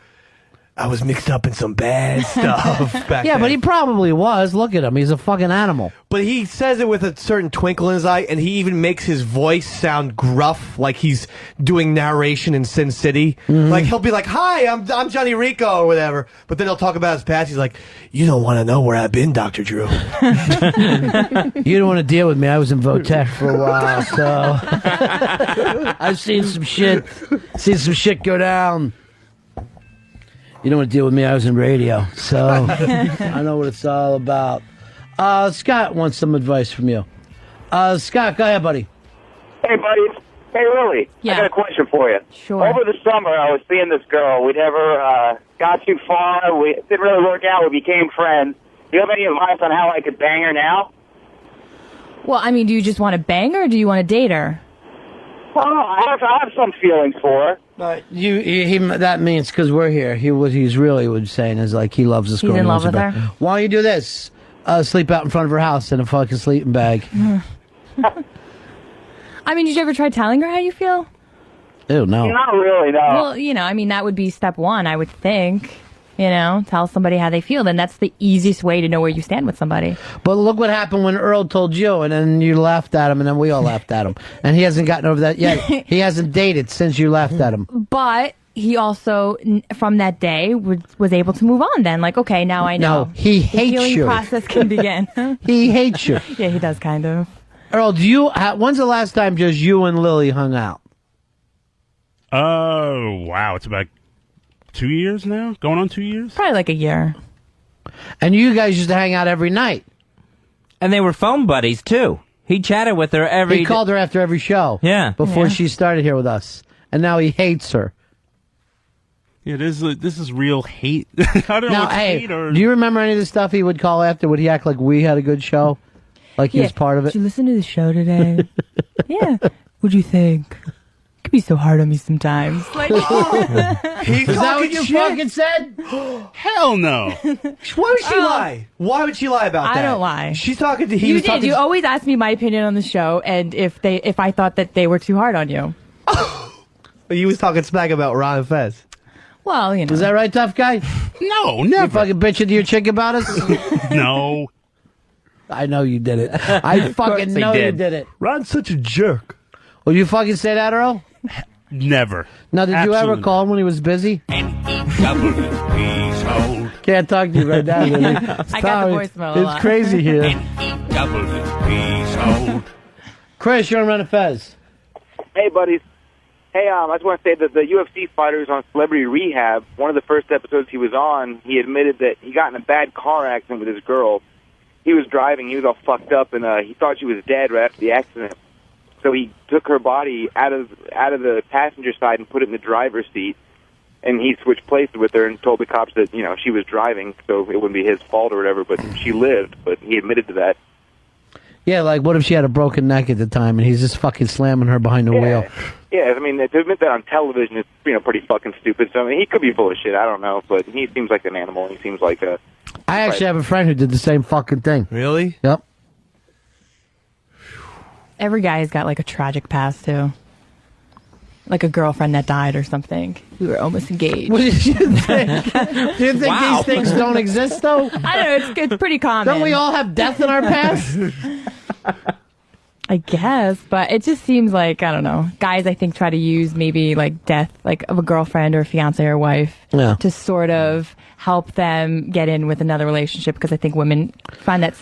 I was mixed up in some bad stuff back Yeah, then. but he probably was. Look at him. He's a fucking animal. But he says it with a certain twinkle in his eye, and he even makes his voice sound gruff, like he's doing narration in Sin City. Like, he'll be like, hi, I'm Johnny Rico, or whatever. But then he'll talk about his past. He's like, you don't want to know where I've been, Dr. Drew. You don't want to deal with me. I was in Votech for a while, so... I've seen some shit. Seen some shit go down. You don't want to deal with me. I was in radio, so I know what it's all about. Scott wants some advice from you. Scott, go ahead, buddy. Hey, buddy. Hey, Lily. Yeah. I got a question for you. Sure. Over the summer, I was seeing this girl. We never got too far. It didn't really work out. We became friends. Do you have any advice on how I could bang her now? Well, I mean, do you just want to bang her, or do you want to date her? Well, I have some feelings for her. That means because we're here. What he's really saying is like he loves this girl. He's in love with her. Why don't you do this? Sleep out in front of her house in a fucking sleeping bag. I mean, did you ever try telling her how you feel? Ew, no. Not really, no. Well, you know, I mean, that would be step one, I would think. You know, tell somebody how they feel. Then that's the easiest way to know where you stand with somebody. But look what happened when Earl told you, and then you laughed at him, and then we all laughed at him. And he hasn't gotten over that yet. He hasn't dated since you laughed at him. But he also, from that day, was able to move on then. Like, okay, now I know. No, he the hates healing you. process can begin. He hates you. Yeah, he does, kind of. Earl, when's the last time just you and Lily hung out? Oh, wow. It's about 2 years now? Going on 2 years? Probably like a year. And you guys used to hang out every night. And they were phone buddies, too. He chatted with her every... He called her after every show. Yeah. Before she started here with us. And now he hates her. Yeah, this is real hate. I don't know Now, what's hey, hate or... do you remember any of the stuff he would call after? Would he act like we had a good show? Like he was part of it? Did you listen to the show today? Yeah. What'd you think? Could be so hard on me sometimes. Like, Is that what you fucking said? Hell no. Why would she lie? Why would she lie about that? I don't lie. She's talking to... You did. You always ask me my opinion on the show, and if I thought that they were too hard on you. He was talking smack about Ron and Fez. Well, you know. Is that right, tough guy? No, You never. fucking bitching to your chick about us? No. I know you did it. I fucking know you did it. Ron's such a jerk. Will you fucking say that, Earl? Never. Now, did you ever Absolutely. call him when he was busy? N-E-W, please hold. Can't talk to you right now, Lily. I got the voicemail a It's lot. crazy here. N-E-W, please hold. Chris, you're on Run a Fez. Hey, buddies. Hey, I just want to say that the UFC fighter who's on Celebrity Rehab, one of the first episodes he was on, he admitted that he got in a bad car accident with his girl. He was driving, he was all fucked up, and he thought she was dead right after the accident. So he took her body out of the passenger side and put it in the driver's seat. And he switched places with her and told the cops that, she was driving, so it wouldn't be his fault or whatever, but she lived, but he admitted to that. Yeah, like, what if she had a broken neck at the time and he's just fucking slamming her behind the wheel? Yeah, I mean, to admit that on television is, pretty fucking stupid. So, I mean, he could be full of shit, I don't know, but he seems like an animal. He seems like a... I actually have a friend who did the same fucking thing. Really? Yep. Every guy's got like a tragic past too. Like a girlfriend that died or something. We were almost engaged. What did you think? Do you think these things don't exist though? I don't know, it's pretty common. Don't we all have death in our past? I guess, but it just seems like, I don't know, guys I think try to use maybe like death like of a girlfriend or a fiance or wife to sort of help them get in with another relationship, because I think women find that,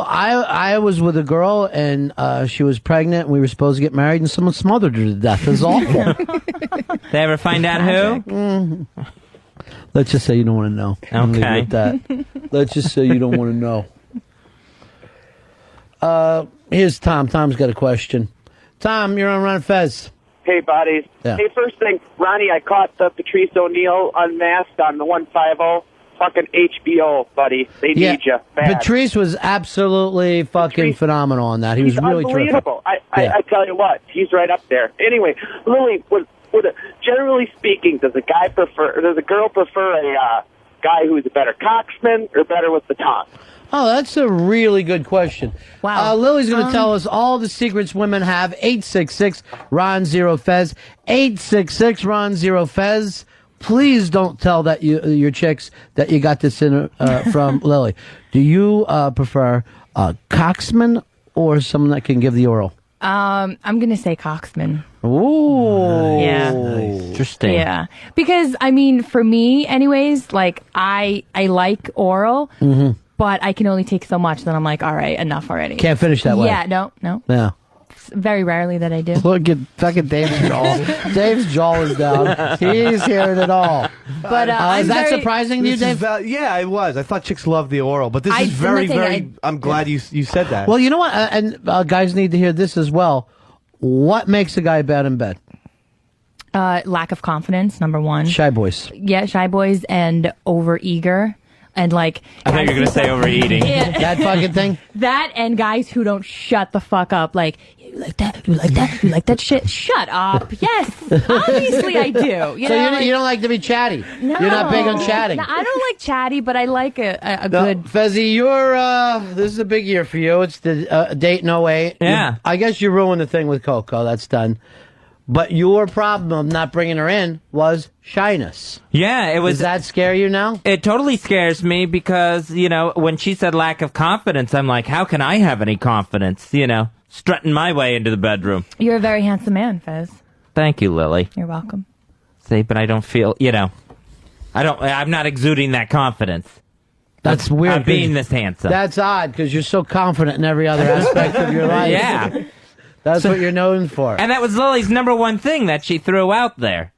I was with a girl and she was pregnant and we were supposed to get married and someone smothered her to death. It was awful. They ever find out who? Let's just say you don't want to know. Okay. With that. Let's just say you don't want to know. Here's Tom. Tom's got a question. Tom, you're on Ron Fez. Hey, buddies. Yeah. Hey, first thing, Ronnie, I caught the Patrice O'Neill unmasked on the 150. Fucking HBO, buddy. They need you. Patrice was absolutely fucking phenomenal on that. He was really terrific. Unbelievable. I tell you what, he's right up there. Anyway, Lily, generally speaking, does a girl prefer a guy who's a better cocksman or better with the tongue? Oh, that's a really good question. Wow. Lily's going to tell us all the secrets women have. 866-RON-0-FEZ. 866-RON-0-FEZ. Please don't tell that your chicks that you got this in from Lily. Do you prefer a cocksman or someone that can give the oral? I'm going to say cocksman. Ooh. Yeah. Nice. Interesting. Yeah. Because, I mean, for me, anyways, like, I like oral. Mm-hmm. But I can only take so much. Then I'm like, all right, enough already. Can't finish that way. Yeah, no. Yeah. It's very rarely that I do. Look at fucking Dave's jaw. Dave's jaw is down. He's hearing it all. But is that surprising to you, Dave? Yeah, it was. I thought chicks loved the oral, but this is very. I'm glad you said that. Well, you know what? And guys need to hear this as well. What makes a guy bad in bed? Lack of confidence, number one. Shy boys. Yeah, shy boys and overeager. And like, I thought you were going to say overeating. Yeah. That fucking thing? That and guys who don't shut the fuck up. Like, you like that? You like that? You like that shit? Shut up. Yes. Obviously I do. You don't like to be chatty. No. You're not big on chatting. No, I don't like chatty, but I like a good... Fezzy, this is a big year for you. It's the date in 08. Yeah. I guess you ruined the thing with Coco. That's done. But your problem of not bringing her in was shyness. Yeah, it was. Does that scare you now? It totally scares me because, when she said lack of confidence, I'm like, how can I have any confidence? Strutting my way into the bedroom. You're a very handsome man, Fez. Thank you, Lily. You're welcome. See, but I don't feel, I'm not exuding that confidence. That's weird. I'm being this handsome. That's odd because you're so confident in every other aspect of your life. Yeah. That's what you're known for. And that was Lily's number one thing that she threw out there.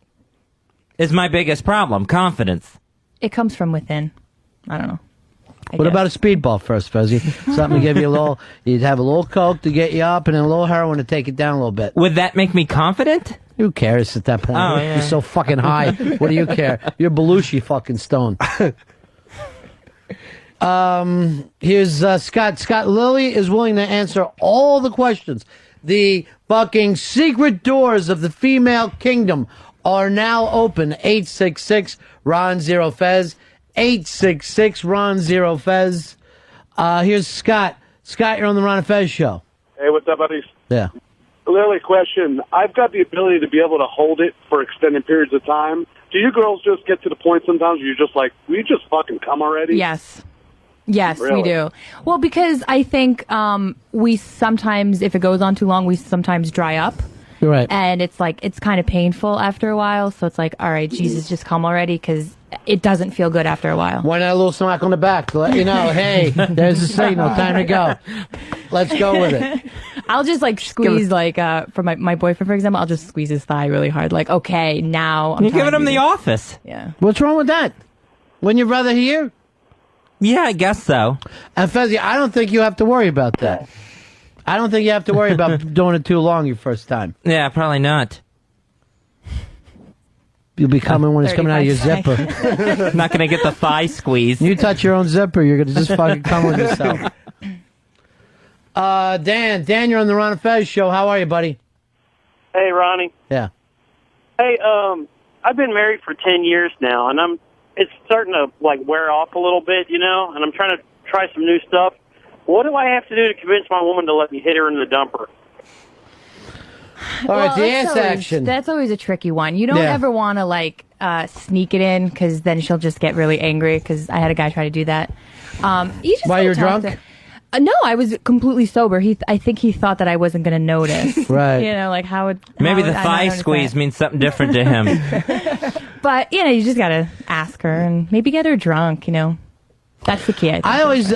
Is my biggest problem, confidence. It comes from within. I don't know. What about a speedball first, Fuzzy? Something to give you you'd have a little coke to get you up and then a little heroin to take it down a little bit. Would that make me confident? Who cares at that point? Oh, yeah. You're so fucking high. What do you care? You're Belushi fucking stone. Here's Scott. Scott, Lily is willing to answer all the questions. The fucking secret doors of the female kingdom are now open. 866-RON-0-FEZ. 866-RON-0-FEZ. Here's Scott. Scott, you're on the Ron and Fez show. Hey, what's up, buddies? Yeah. Lily, question. I've got the ability to be able to hold it for extended periods of time. Do you girls just get to the point sometimes where you're just like, will you just fucking come already? Yes. Yes, Really? we do. Well, because I think we sometimes, if it goes on too long, we sometimes dry up. You're right. And it's like, it's kind of painful after a while. So it's like, all right, Jesus, just come already, because it doesn't feel good after a while. Why not a little smack on the back to let you know, hey, there's a signal, time to go. Let's go with it. I'll just like squeeze, like, for my boyfriend, for example, I'll just squeeze his thigh really hard. Like, okay, now I'm You're giving him the office. Yeah. What's wrong with that? Wouldn't you rather hear? Yeah, I guess so. And Fezzy, I don't think you have to worry about that. I don't think you have to worry about doing it too long your first time. Yeah, probably not. You'll be coming when it's coming out of your zipper. Not going to get the thigh squeeze. You touch your own zipper, you're going to just fucking come with yourself. Dan, you're on the Ron and Fez show. How are you, buddy? Hey, Ronnie. Yeah. Hey, I've been married for 10 years now, and it's starting to like wear off a little bit, you know, and I'm trying to try some new stuff. What do I have to do to convince my woman to let me hit her in the dumper? All right, the ass action. That's always a tricky one. You don't Yeah. ever want to like sneak it in because then she'll just get really angry. Because I had a guy try to do that. You just While gotta you're talk drunk? no, I was completely sober. I think he thought that I wasn't going to notice. Right. You know, like how would Maybe how the would I not thigh notice squeeze that? means something different to him. But you know, you just got to ask her and maybe get her drunk. You know, that's the key. I think.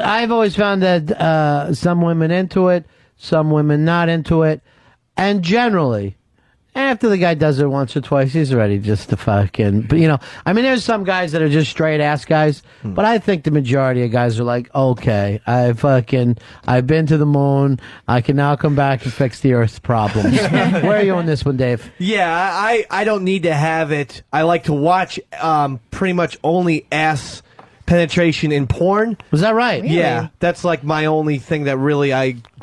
I've always found that some women into it, some women not into it, and generally, after the guy does it once or twice, he's ready just to fucking. But you know, I mean, there's some guys that are just straight ass guys, but I think the majority of guys are like, okay, I've been to the moon, I can now come back and fix the Earth's problems. Where are you on this one, Dave? Yeah, I don't need to have it. I like to watch pretty much only ass penetration in porn. Was that right? Yeah, that's like my only thing that really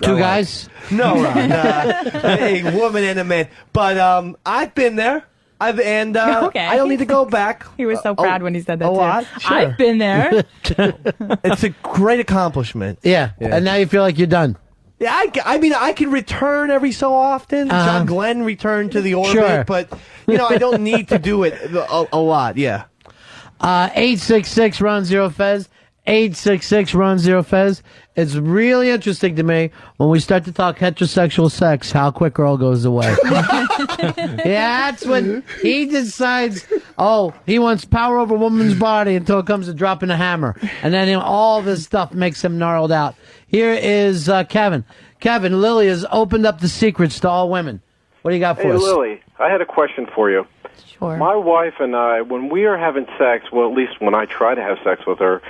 Two guys? No, Ron, a woman and a man. But I've been there. Okay. I don't need to go back. He was so proud when he said that. A too. lot. Sure. I've been there. It's a great accomplishment. Yeah. And now you feel like you're done. Yeah, I mean, I can return every so often. John Glenn returned to the orbit, Sure. but you know, I don't need to do it a lot. Yeah. 866 Ron Zero Fez. 866 Ron Zero Fez. It's really interesting to me when we start to talk heterosexual sex, how quick Earl goes away. Yeah, that's when he decides, he wants power over a woman's body until it comes to dropping a hammer. And then all this stuff makes him gnarled out. Here is Kevin. Kevin, Lilly has opened up the secrets to all women. What do you got for Hey, us? Lily, I had a question for you. Sure. My wife and I, when we are having sex, well, at least when I try to have sex with her,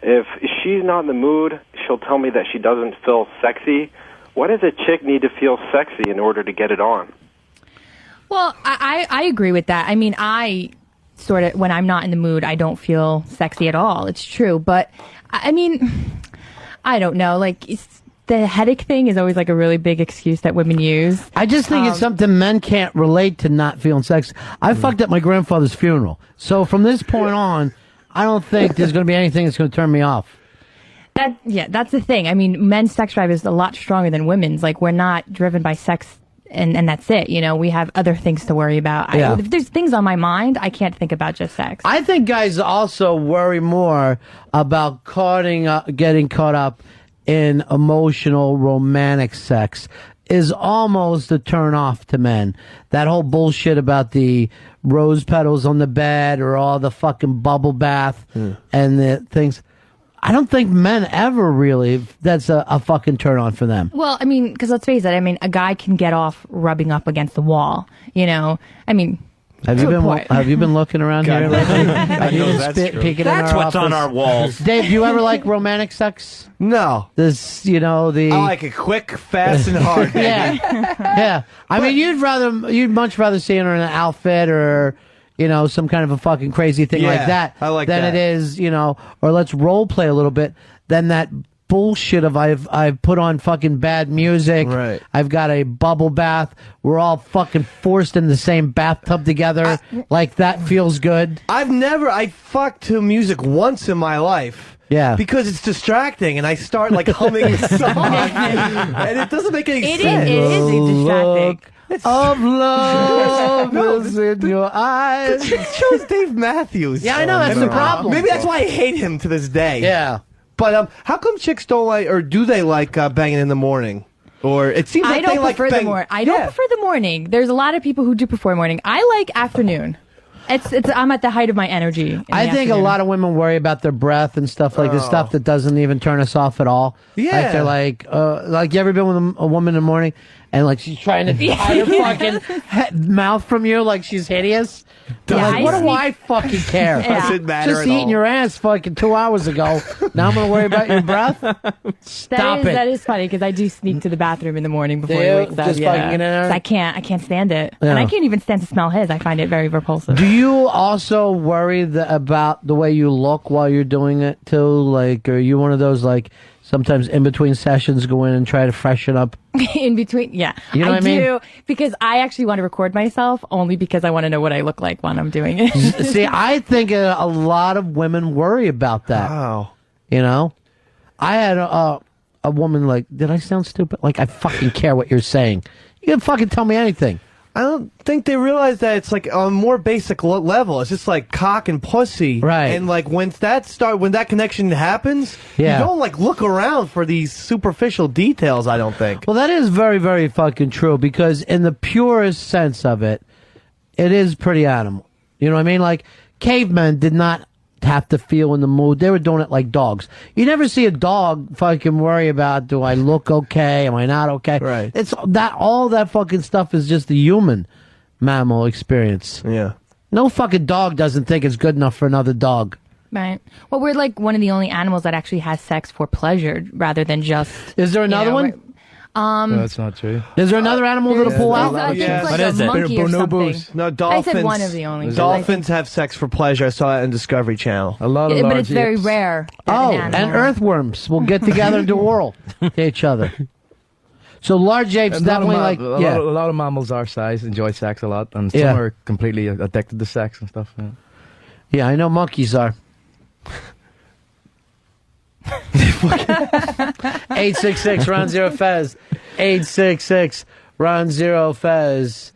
if she's not in the mood, she'll tell me that she doesn't feel sexy. Why does a chick need to feel sexy in order to get it on? Well, I agree with that. I mean, I sort of, when I'm not in the mood, I don't feel sexy at all. It's true. But, I mean, I don't know. Like, the headache thing is always like a really big excuse that women use. I just think it's something men can't relate to not feeling sex. I fucked up my grandfather's funeral. So from this point on, I don't think there's going to be anything that's going to turn me off. That's the thing. I mean, men's sex drive is a lot stronger than women's. Like, we're not driven by sex and that's it. You know, we have other things to worry about. Yeah. If there's things on my mind, I can't think about just sex. I think guys also worry more about getting caught up in emotional, romantic sex is almost a turn off to men. That whole bullshit about the rose petals on the bed or all the fucking bubble bath and the things. I don't think men ever really, that's a fucking turn on for them. Well, I mean, because let's face it, I mean, a guy can get off rubbing up against the wall, you know? I mean, Have you been looking around here lately? Have you been that's true. peeking That's in our what's office? on our walls. Dave, do you ever like romantic sex? No. This, you know, I like it quick, fast, and hard. Yeah. I mean, you'd much rather see her in an outfit or, you know, some kind of a fucking crazy thing like that. I like than that. it is, you know, or let's role play a little bit than that bullshit of I've put on fucking bad music. Right. I've got a bubble bath. We're all fucking forced in the same bathtub together. Like that feels good. I fucked to music once in my life. Yeah. Because it's distracting and I start like humming the song and it doesn't make any sense. It is distracting. Of love is in your eyes. It shows Dave Matthews. Yeah, I know, that's the problem. Maybe that's why I hate him to this day. Yeah. But how come chicks don't like, or do they like banging in the morning? Or it seems like I don't they like prefer the bang- morning. I don't prefer the morning. There's a lot of people who do prefer morning. I like afternoon. I'm at the height of my energy. I think a lot of women worry about their breath and stuff like the stuff that doesn't even turn us off at all. Yeah. Like they're like you ever been with a woman in the morning and like she's trying to hide her fucking mouth from you, like she's hideous. Yeah, Like, what do I fucking care? Yeah. Doesn't matter Just at eating all. your ass fucking 2 hours ago. Now I'm gonna worry about your breath. Stop it. That is funny because I do sneak to the bathroom in the morning before Do he you? wakes up. Just fucking get in there? 'Cause I can't stand it, Yeah. and I can't even stand to smell his. I find it very repulsive. Do you also worry about the way you look while you're doing it too? Like, are you one of those like sometimes in between sessions go in and try to freshen up? In between, yeah, You know what I mean? do because I actually want to record myself only because I want to know what I look like when I'm doing it. See, I think a lot of women worry about that. Wow. You know, I had a woman like, did I sound stupid? Like, I fucking care what you're saying. You can fucking tell me anything. I don't think they realize that it's like on a more basic level. It's just like cock and pussy, Right? And like when that connection happens, Yeah. you don't like look around for these superficial details. I don't think. Well, that is very, very fucking true because in the purest sense of it, it is pretty animal. You know what I mean? Like, cavemen did not have to feel in the mood. They were doing it like dogs. You never see a dog fucking worry about, do I look okay? Am I not okay? Right. It's that, all that fucking stuff is just the human mammal experience. Yeah. No fucking dog doesn't think it's good enough for another dog. Right. Well, we're like one of the only animals that actually has sex for pleasure rather than just. Is there another one? we're- No, that's not true. Is there another animal that'll pull out? I think Yes. like What a is it? monkey or something. Bonobos. No, I dolphins. said one of the only. Dolphins have sex for pleasure. I saw that on Discovery Channel. A lot of Yeah, but large it's very apes. rare. that Oh, an and animal- earthworms will get together and do oral to each other. So large apes A lot of definitely like, a yeah. lot of mammals our size enjoy sex a lot, and some Yeah. are completely addicted to sex and stuff. Yeah. Yeah, I know monkeys are. 866 Ron Zero Fez. 866 Ron Zero Fez.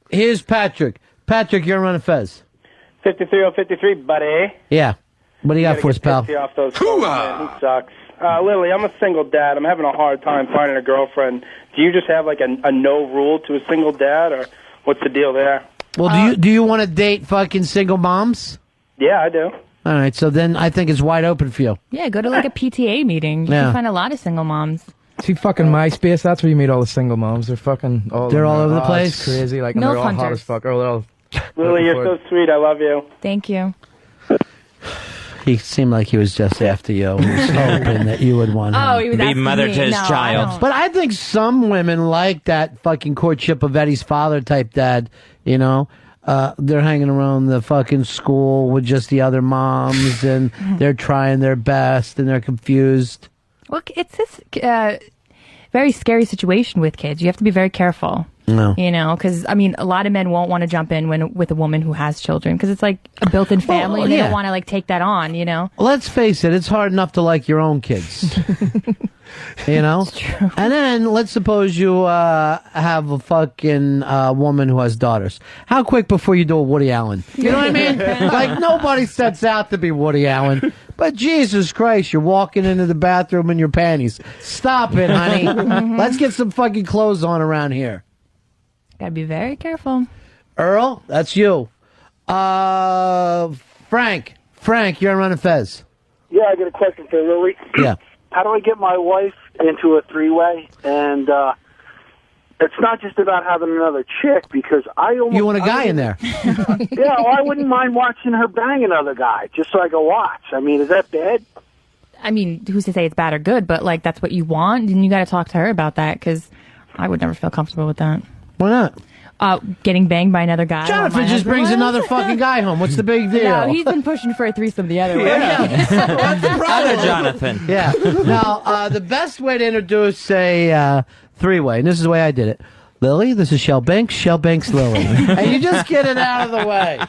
Here's Patrick. Patrick, you're running Fez. 53 buddy. Yeah. What do you got Gotta for us, get pal? pissy off those folks, man. He sucks. Lily, I'm a single dad. I'm having a hard time finding a girlfriend. Do you just have like a no rule to a single dad, or what's the deal there? Well, do you want to date fucking single moms? Yeah, I do. All right, so then I think it's wide open for you. Yeah, go to like a PTA meeting. You Yeah. can find a lot of single moms. See, fucking MySpace, that's where you meet all the single moms. They're fucking all They're all over the It's place? crazy. Like, and Milf they're all hot hunters. as fuck. Or they're all Lily, you're so sweet. I love you. Thank you. He seemed like he was just after you. He was hoping that you would want him. Oh, he was Be asking mother me. to his No, I child. don't. But I think some women like that fucking courtship of Eddie's father type dad, you know? They're hanging around the fucking school with just the other moms and they're trying their best and they're confused. Well, it's this very scary situation with kids. You have to be very careful. No. You know, because, I mean, a lot of men won't want to jump in with a woman who has children because it's like a built-in family and they yeah. don't want to, like, take that on, you know? Let's face it, it's hard enough to like your own kids. You know? And then let's suppose you have a fucking woman who has daughters. How quick before you do a Woody Allen? You know what I mean? Like, nobody sets out to be Woody Allen. But Jesus Christ, you're walking into the bathroom in your panties. Stop it, honey. Let's get some fucking clothes on around here. Gotta be very careful. Earl, that's you. Frank, you're on Running Fez. Yeah, I got a question for Lily. Yeah. How do I get my wife into a three-way? And it's not just about having another chick, because I almost... You want a guy in there? Yeah, well, I wouldn't mind watching her bang another guy, just so I can watch. I mean, is that bad? I mean, who's to say it's bad or good, but, like, that's what you want, and you got to talk to her about that, because I would never feel comfortable with that. Why not? Getting banged by another guy. while my Jonathan just husband brings was. another fucking guy home. What's the big deal? No, he's been pushing for a threesome the other way. Other Jonathan. Yeah. Now, the best way to introduce a three-way, and this is the way I did it. Lily, this is Shell Banks, Lily. And you just get it out of the way.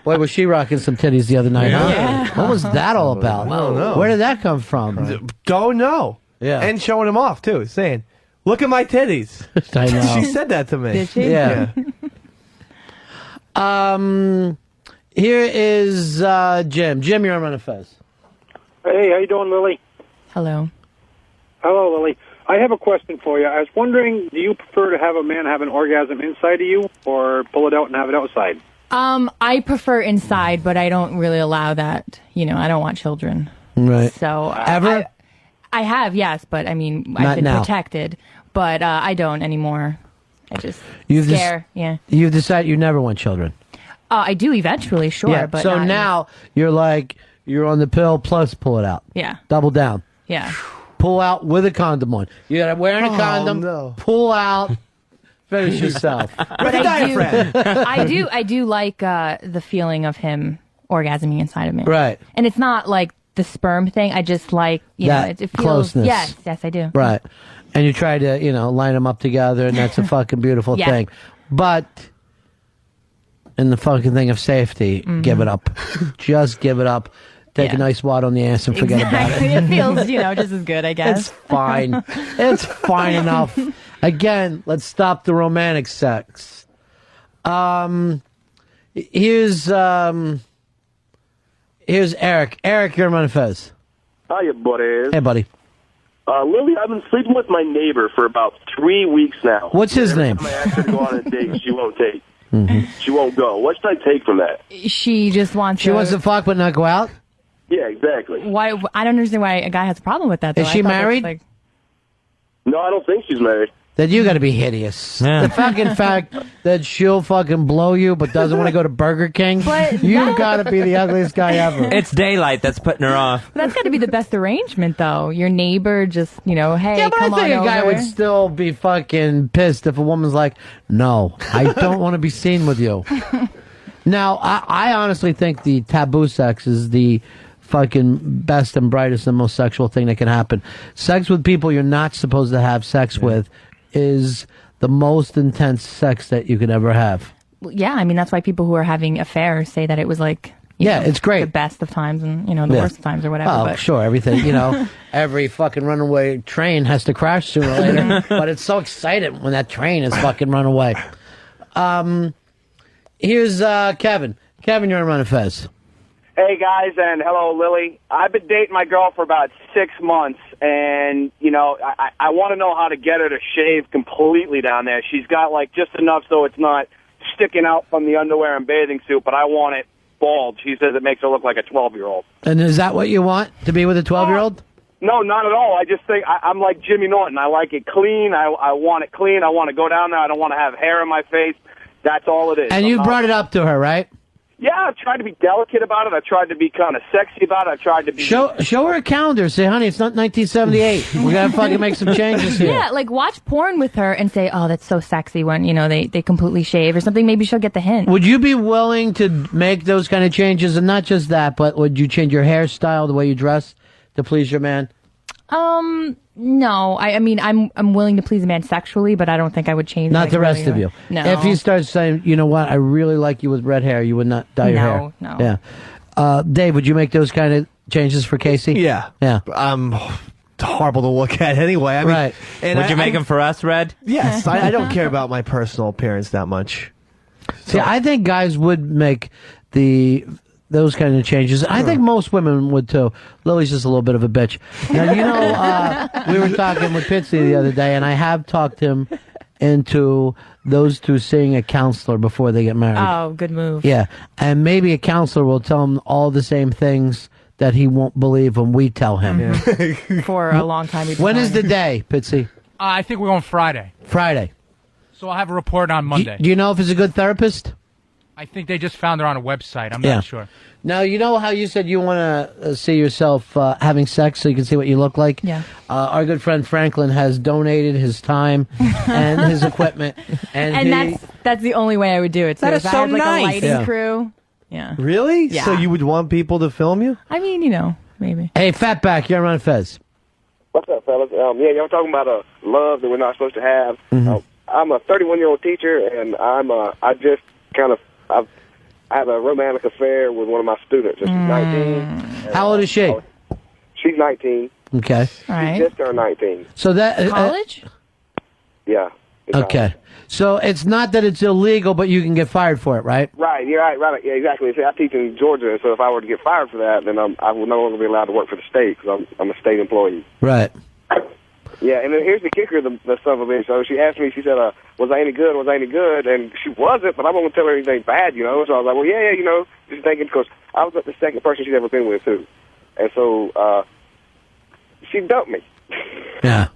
Boy, was she rocking some titties the other night, huh? Yeah. What was that all about? I don't know. Where did that come from? Don't know. Yeah. And showing them off, too. Saying, look at my titties. I know. She said that to me. Did she? Yeah. Here is Jim. Jim, you're on Running Fez. Hey, how you doing, Lily? Hello. Hello, Lily. I have a question for you. I was wondering, do you prefer to have a man have an orgasm inside of you, or pull it out and have it outside? I prefer inside, but I don't really allow that. You know, I don't want children. Right. So Ever? I have, yes, but I mean, Not I've been now. protected. but I don't anymore. I just You've scare. Yeah. You've decided you never want children. I do eventually, sure. Yeah. But So not- now you're like you're on the pill plus pull it out. Yeah. Double down. Yeah. Pull out with a condom on. You gotta wear a Oh, condom. no. Pull out. Finish yourself. But I do like the feeling of him orgasming inside of me. Right. And it's not like the sperm thing. I just like, you know, That it feels. closeness. Yes, I do. Right. And you try to, line them up together, and that's a fucking beautiful Yeah. thing. But in the fucking thing of safety, give it up. Just give it up. Take a nice wad on the ass and forget about it. Exactly. It feels, just as good, I guess. It's fine. It's fine enough. Again, let's stop the romantic sex. Here's Eric. Eric, you're on Fez. Hiya, buddies. Hey, buddy. Lily, I've been sleeping with my neighbor for about 3 weeks now. What's his name? Every time I ask her to go on a date, she won't take. Mm-hmm. She won't go. What should I take from that? She just wants She wants to fuck but not go out? Yeah, exactly. Why? I don't understand why a guy has a problem with that. Though. Is she I thought that's, married? like- No, I don't think she's married. Then you got to be hideous. The fucking fact that she'll fucking blow you but doesn't want to go to Burger King, you've got to be the ugliest guy ever. It's daylight that's putting her off. But that's got to be the best arrangement, though. Your neighbor just, hey, Yeah, but come I think on a guy over. would still be fucking pissed if a woman's like, no, I don't want to be seen with you. Now, I honestly think the taboo sex is the fucking best and brightest and most sexual thing that can happen. Sex with people you're not supposed to have sex with is the most intense sex that you could ever have. Yeah, I mean, that's why people who are having affairs say that it was like, it's great. the best of times and, the Yeah. worst of times or whatever. Oh, but sure, everything, every fucking runaway train has to crash sooner or later, but it's so exciting when that train is fucking run away. Here's Kevin. Kevin, you're on Run Fez. Hey, guys, and hello, Lily. I've been dating my girl for about 6 months, and, I want to know how to get her to shave completely down there. She's got, just enough so it's not sticking out from the underwear and bathing suit, but I want it bald. She says it makes her look like a 12-year-old. And is that what you want, to be with a 12-year-old? No, not at all. I just think I'm like Jimmy Norton. I like it clean. I want it clean. I want to go down there. I don't want to have hair in my face. That's all it is. And you brought it up to her, right? Yeah, I've tried to be delicate about it. I tried to be kind of sexy about it. I tried to be... Show her a calendar. Say, honey, it's not 1978. We got to fucking make some changes here. yeah, watch porn with her and say, oh, that's so sexy when, they completely shave or something. Maybe she'll get the hint. Would you be willing to make those kind of changes? And not just that, but would you change your hairstyle, the way you dress to please your man? No. I mean, I'm willing to please a man sexually, but I don't think I would change. Not the rest of you. No. If he starts saying, you know what, I really like you with red hair, you would not dye your hair. No. Yeah. Dave, would you make those kind of changes for Casey? Yeah. Yeah. It's horrible to look at anyway. I mean, Right. And Would you make them for us, Red? Yes. I don't care about my personal appearance that much. See, I think guys would make those kind of changes. I think most women would too. Lily's just a little bit of a bitch. Now, we were talking with Pitsy the other day, and I have talked him into those two seeing a counselor before they get married. Oh, good move. Yeah, and maybe a counselor will tell him all the same things that he won't believe when we tell him. For a long time. When is the day, Pitsy? I think we're going Friday. Friday. So I'll have a report on Monday. Do you know if he's a good therapist? I think they just found her on a website. I'm Yeah. not sure. Now, you know how you said you want to see yourself having sex so you can see what you look like? Yeah. Our good friend Franklin has donated his time and his equipment. And, that's the only way I would do it. So That if is I so had, a nice. lighting Yeah. crew. Yeah. Really? Yeah. So you would want people to film you? I mean, maybe. Hey, Fatback, you're on Fez. What's up, fellas? Y'all talking about love that we're not supposed to have. I'm a 31-year-old teacher, and I have a romantic affair with one of my students. She's 19. How old is she? She's 19. Okay. All right. She just turned 19. So that College? Yeah. Okay. So it's not that it's illegal, but you can get fired for it, right? Right, you're right. Yeah, exactly. See, I teach in Georgia, so if I were to get fired for that, then I would no longer be allowed to work for the state because I'm a state employee. Right. Yeah, and then here's the kicker, the son of a bitch. So she asked me, she said, was I any good? Was I any good? And she wasn't, but I'm going to tell her anything bad, So I was like, well, yeah, just thinking, because I was the second person she's ever been with, too. And so she dumped me. Yeah.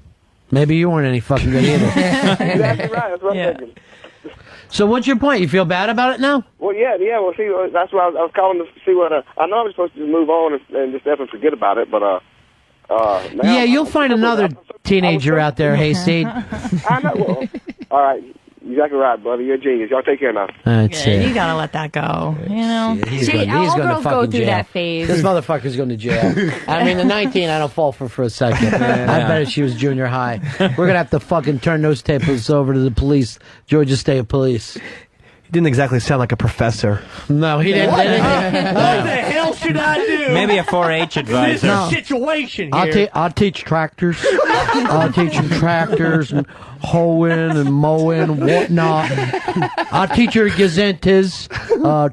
Maybe you weren't any fucking good either. Exactly right. That's what I'm thinking. So what's your point? You feel bad about it now? Well, yeah. Well, see, that's why I was calling to see what. I know I'm supposed to just move on and just definitely forget about it, but Yeah, you'll find another teenager out there, Hayseed. I know. Well, all right. Exactly right, brother. You're a genius. Y'all take care now. That's Yeah, it. you gotta let that go. You know, He's See, going to girls go fucking through jail. that phase. This motherfucker's going to jail. I mean, the 19, I don't fall for a second. I bet she was junior high. We're going to have to fucking turn those tapes over to the police, Georgia State Police. He didn't exactly sound like a professor. No, he didn't. What the hell should I do? Maybe a 4-H advisor. This is a situation here. I'll teach tractors. I'll teach them tractors and hoeing and mowing and whatnot. I'll teach her gazettas.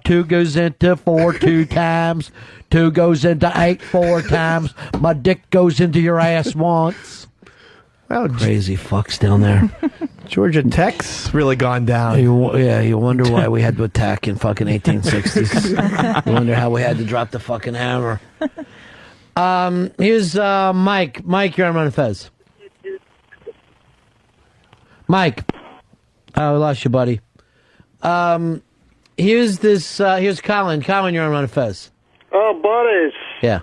2 goes into 4 2 times. 2 goes into 8 4 times. My dick goes into your ass once. Oh, crazy fucks down there. Georgia Tech's really gone down. You wonder why we had to attack in fucking 1860s. You wonder how we had to drop the fucking hammer. Here's Mike. Mike, you're on Run Fez. Mike. Oh, we lost you, buddy. Here's Colin. Colin, you're on Run Fez. Oh, buddies. Yeah.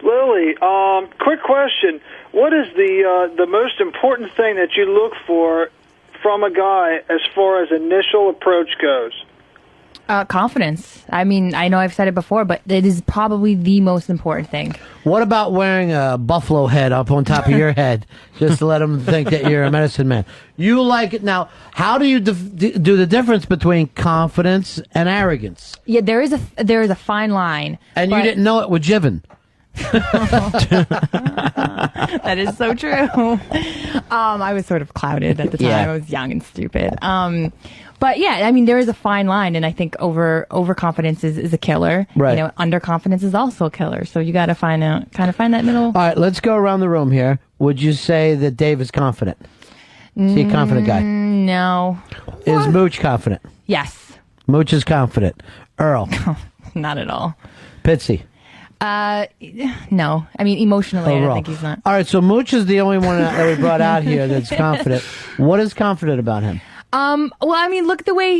Lily, quick question. What is the most important thing that you look for from a guy as far as initial approach goes? Confidence. I mean, I know I've said it before, but it is probably the most important thing. What about wearing a buffalo head up on top of your head just to let them think that you're a medicine man? You like it. Now, how do you do the difference between confidence and arrogance? Yeah, there is a fine line. And you didn't know it with Jiven. That is so true. I was sort of clouded at the time. Yeah. I was young and stupid. But yeah, I mean, there is a fine line, and I think overconfidence is a killer. Right. You know, underconfidence is also a killer. So you got to find that middle. All right, let's go around the room here. Would you say that Dave is confident? Is he a confident guy? No. Is Mooch confident? Yes. Mooch is confident. Earl? Not at all. Pitsy? No. I mean, emotionally, I Overall. don't think he's not. All right, so Mooch is the only one that we brought out here that's confident. What is confident about him? Well, I mean, look at the way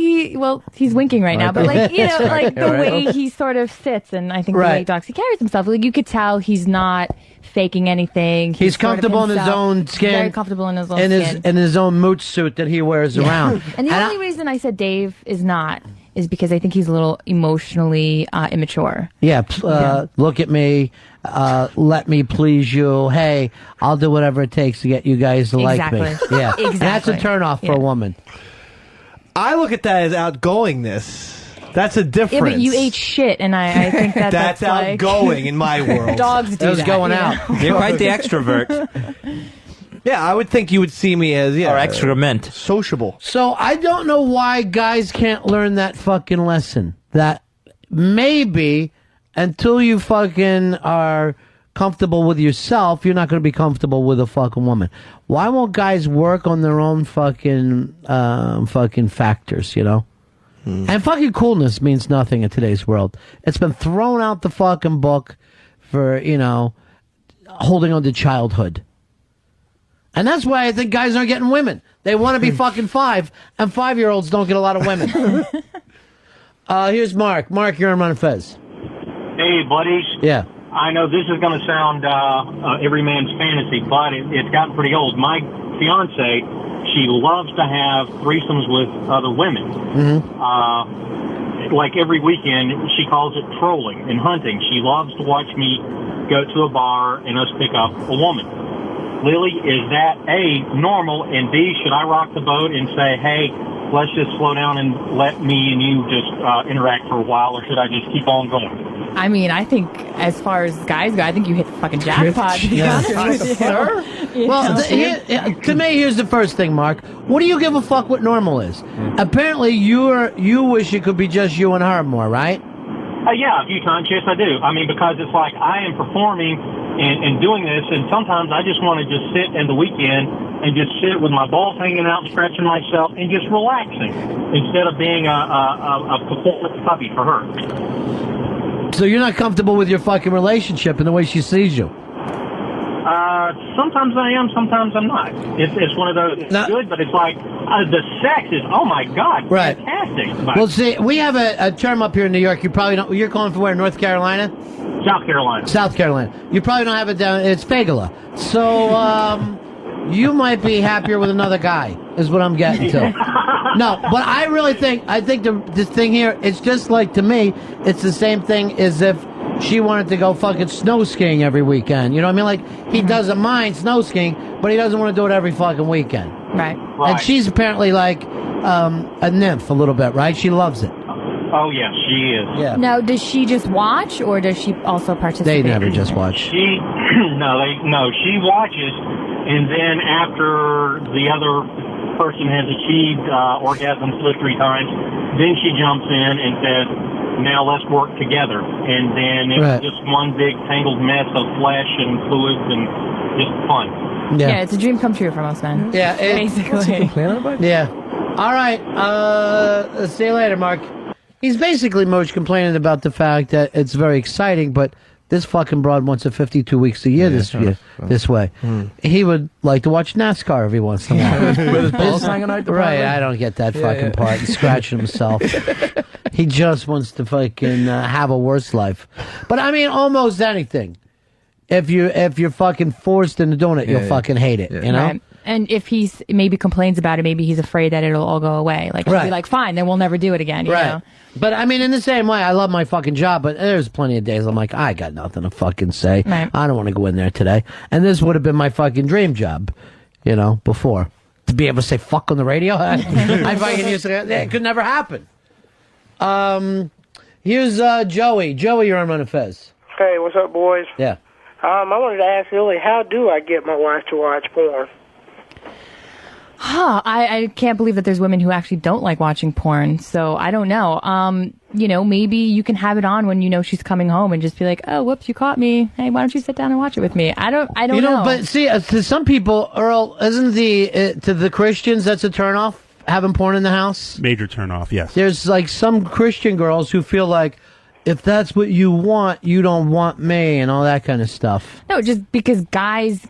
he's winking right now, but like, you know, like the way he sort of sits, and I think the way he carries himself, like you could tell he's not faking anything. He's sort of comfortable in his himself. own skin. Very comfortable in his own skin. In his own Mooch suit that he wears around. And the only reason I said Dave is not is because I think he's a little emotionally immature. Yeah, look at me. Let me please you. Hey, I'll do whatever it takes to get you guys to like me. Exactly. Yeah, Exactly. And that's a turnoff for a woman. I look at that as outgoingness. That's a difference. Yeah, but you ate shit, and I think that's like, outgoing in my world. Dogs do That was going you out. know? You're quite the extrovert. Yeah, I would think you would see me as Or excrement. sociable. So I don't know why guys can't learn that fucking lesson. That maybe until you fucking are comfortable with yourself, you're not going to be comfortable with a fucking woman. Why won't guys work on their own fucking factors, you know? And fucking coolness means nothing in today's world. It's been thrown out the fucking book for, you know, holding on to childhood. And that's why I think guys aren't getting women. They want to be fucking 5, and 5-year-olds don't get a lot of women. Here's Mark. Mark, you're on Run Fez. Hey, buddies. Yeah. I know this is going to sound every man's fantasy, but it's gotten pretty old. My fiance, she loves to have threesomes with other women. Mm-hmm. Like every weekend, she calls it trolling and hunting. She loves to watch me go to a bar and us pick up a woman. Lily, is that A, normal, and B, should I rock the boat and say, hey, let's just slow down and let me and you just interact for a while, or should I just keep on going? I mean, I think as far as guys go, I think you hit the fucking jackpot. To be honest with you. Sir? You Well, know? to me, here's the first thing, Mark. What do you give a fuck what normal is? Apparently, you wish it could be just you and her more, right? Yeah, a few times, yes, I do. I mean, because it's like I am performing and doing this, and sometimes I just want to just sit in the weekend and just sit with my balls hanging out, stretching myself, and just relaxing instead of being a performance puppy for her. So you're not comfortable with your fucking relationship and the way she sees you? Sometimes I am, sometimes I'm not. It's one of those. It's good, but it's like the sex is. Oh my God, Right. fantastic. But Well, see, we have a term up here in New York. You probably don't. You're calling from where? North Carolina? South Carolina. South Carolina. You probably don't have it down. It's fagula. So, you might be happier with another guy, is what I'm getting to. No, but I really think, this thing here, it's just like, to me, it's the same thing as if she wanted to go fucking snow skiing every weekend. You know what I mean? Like, he doesn't mind snow skiing, but he doesn't want to do it every fucking weekend. Right. And she's apparently like a nymph a little bit, right? She loves it. Oh yeah, she is. Yeah. Now, does she just watch, or does she also participate? They never just watch. She she watches, and then after the other person has achieved orgasm 2 or 3 times, then she jumps in and says, "Now let's work together." And then it's just one big tangled mess of flesh and fluids and just fun. Yeah, it's a dream come true for most men. Yeah, basically. Yeah. All right. See you later, Mark. He's basically, Moch, complaining about the fact that it's very exciting, but this fucking broad wants it 52 weeks a year this way. He would like to watch NASCAR every once in a while. With his balls hanging out the Right, bottom. I don't get that fucking part. He's scratching himself. He just wants to fucking have a worse life. But I mean, almost anything. If you're fucking forced into doing it, you'll fucking hate it, you know? Right. And if he's maybe complains about it, maybe he's afraid that it'll all go away. Like, he'll be like, fine, then we'll never do it again, you know? But I mean, in the same way, I love my fucking job, but there's plenty of days I'm like, I got nothing to fucking say. Right. I don't want to go in there today. And this would have been my fucking dream job, you know, before. To be able to say fuck on the radio. I fucking used to, it could never happen. Here's Joey. Joey, you're on Run of Fez. Hey, what's up, boys? Yeah. I wanted to ask Lily, how do I get my wife to watch porn? I can't believe that there's women who actually don't like watching porn, so I don't know. You know, maybe you can have it on when you know she's coming home and just be like, oh, whoops, you caught me. Hey, why don't you sit down and watch it with me? I don't You know. But see, to some people, Earl, isn't to the Christians, that's a turnoff, having porn in the house? Major turnoff, yes. There's like some Christian girls who feel like, if that's what you want, you don't want me, and all that kind of stuff. No, just because guys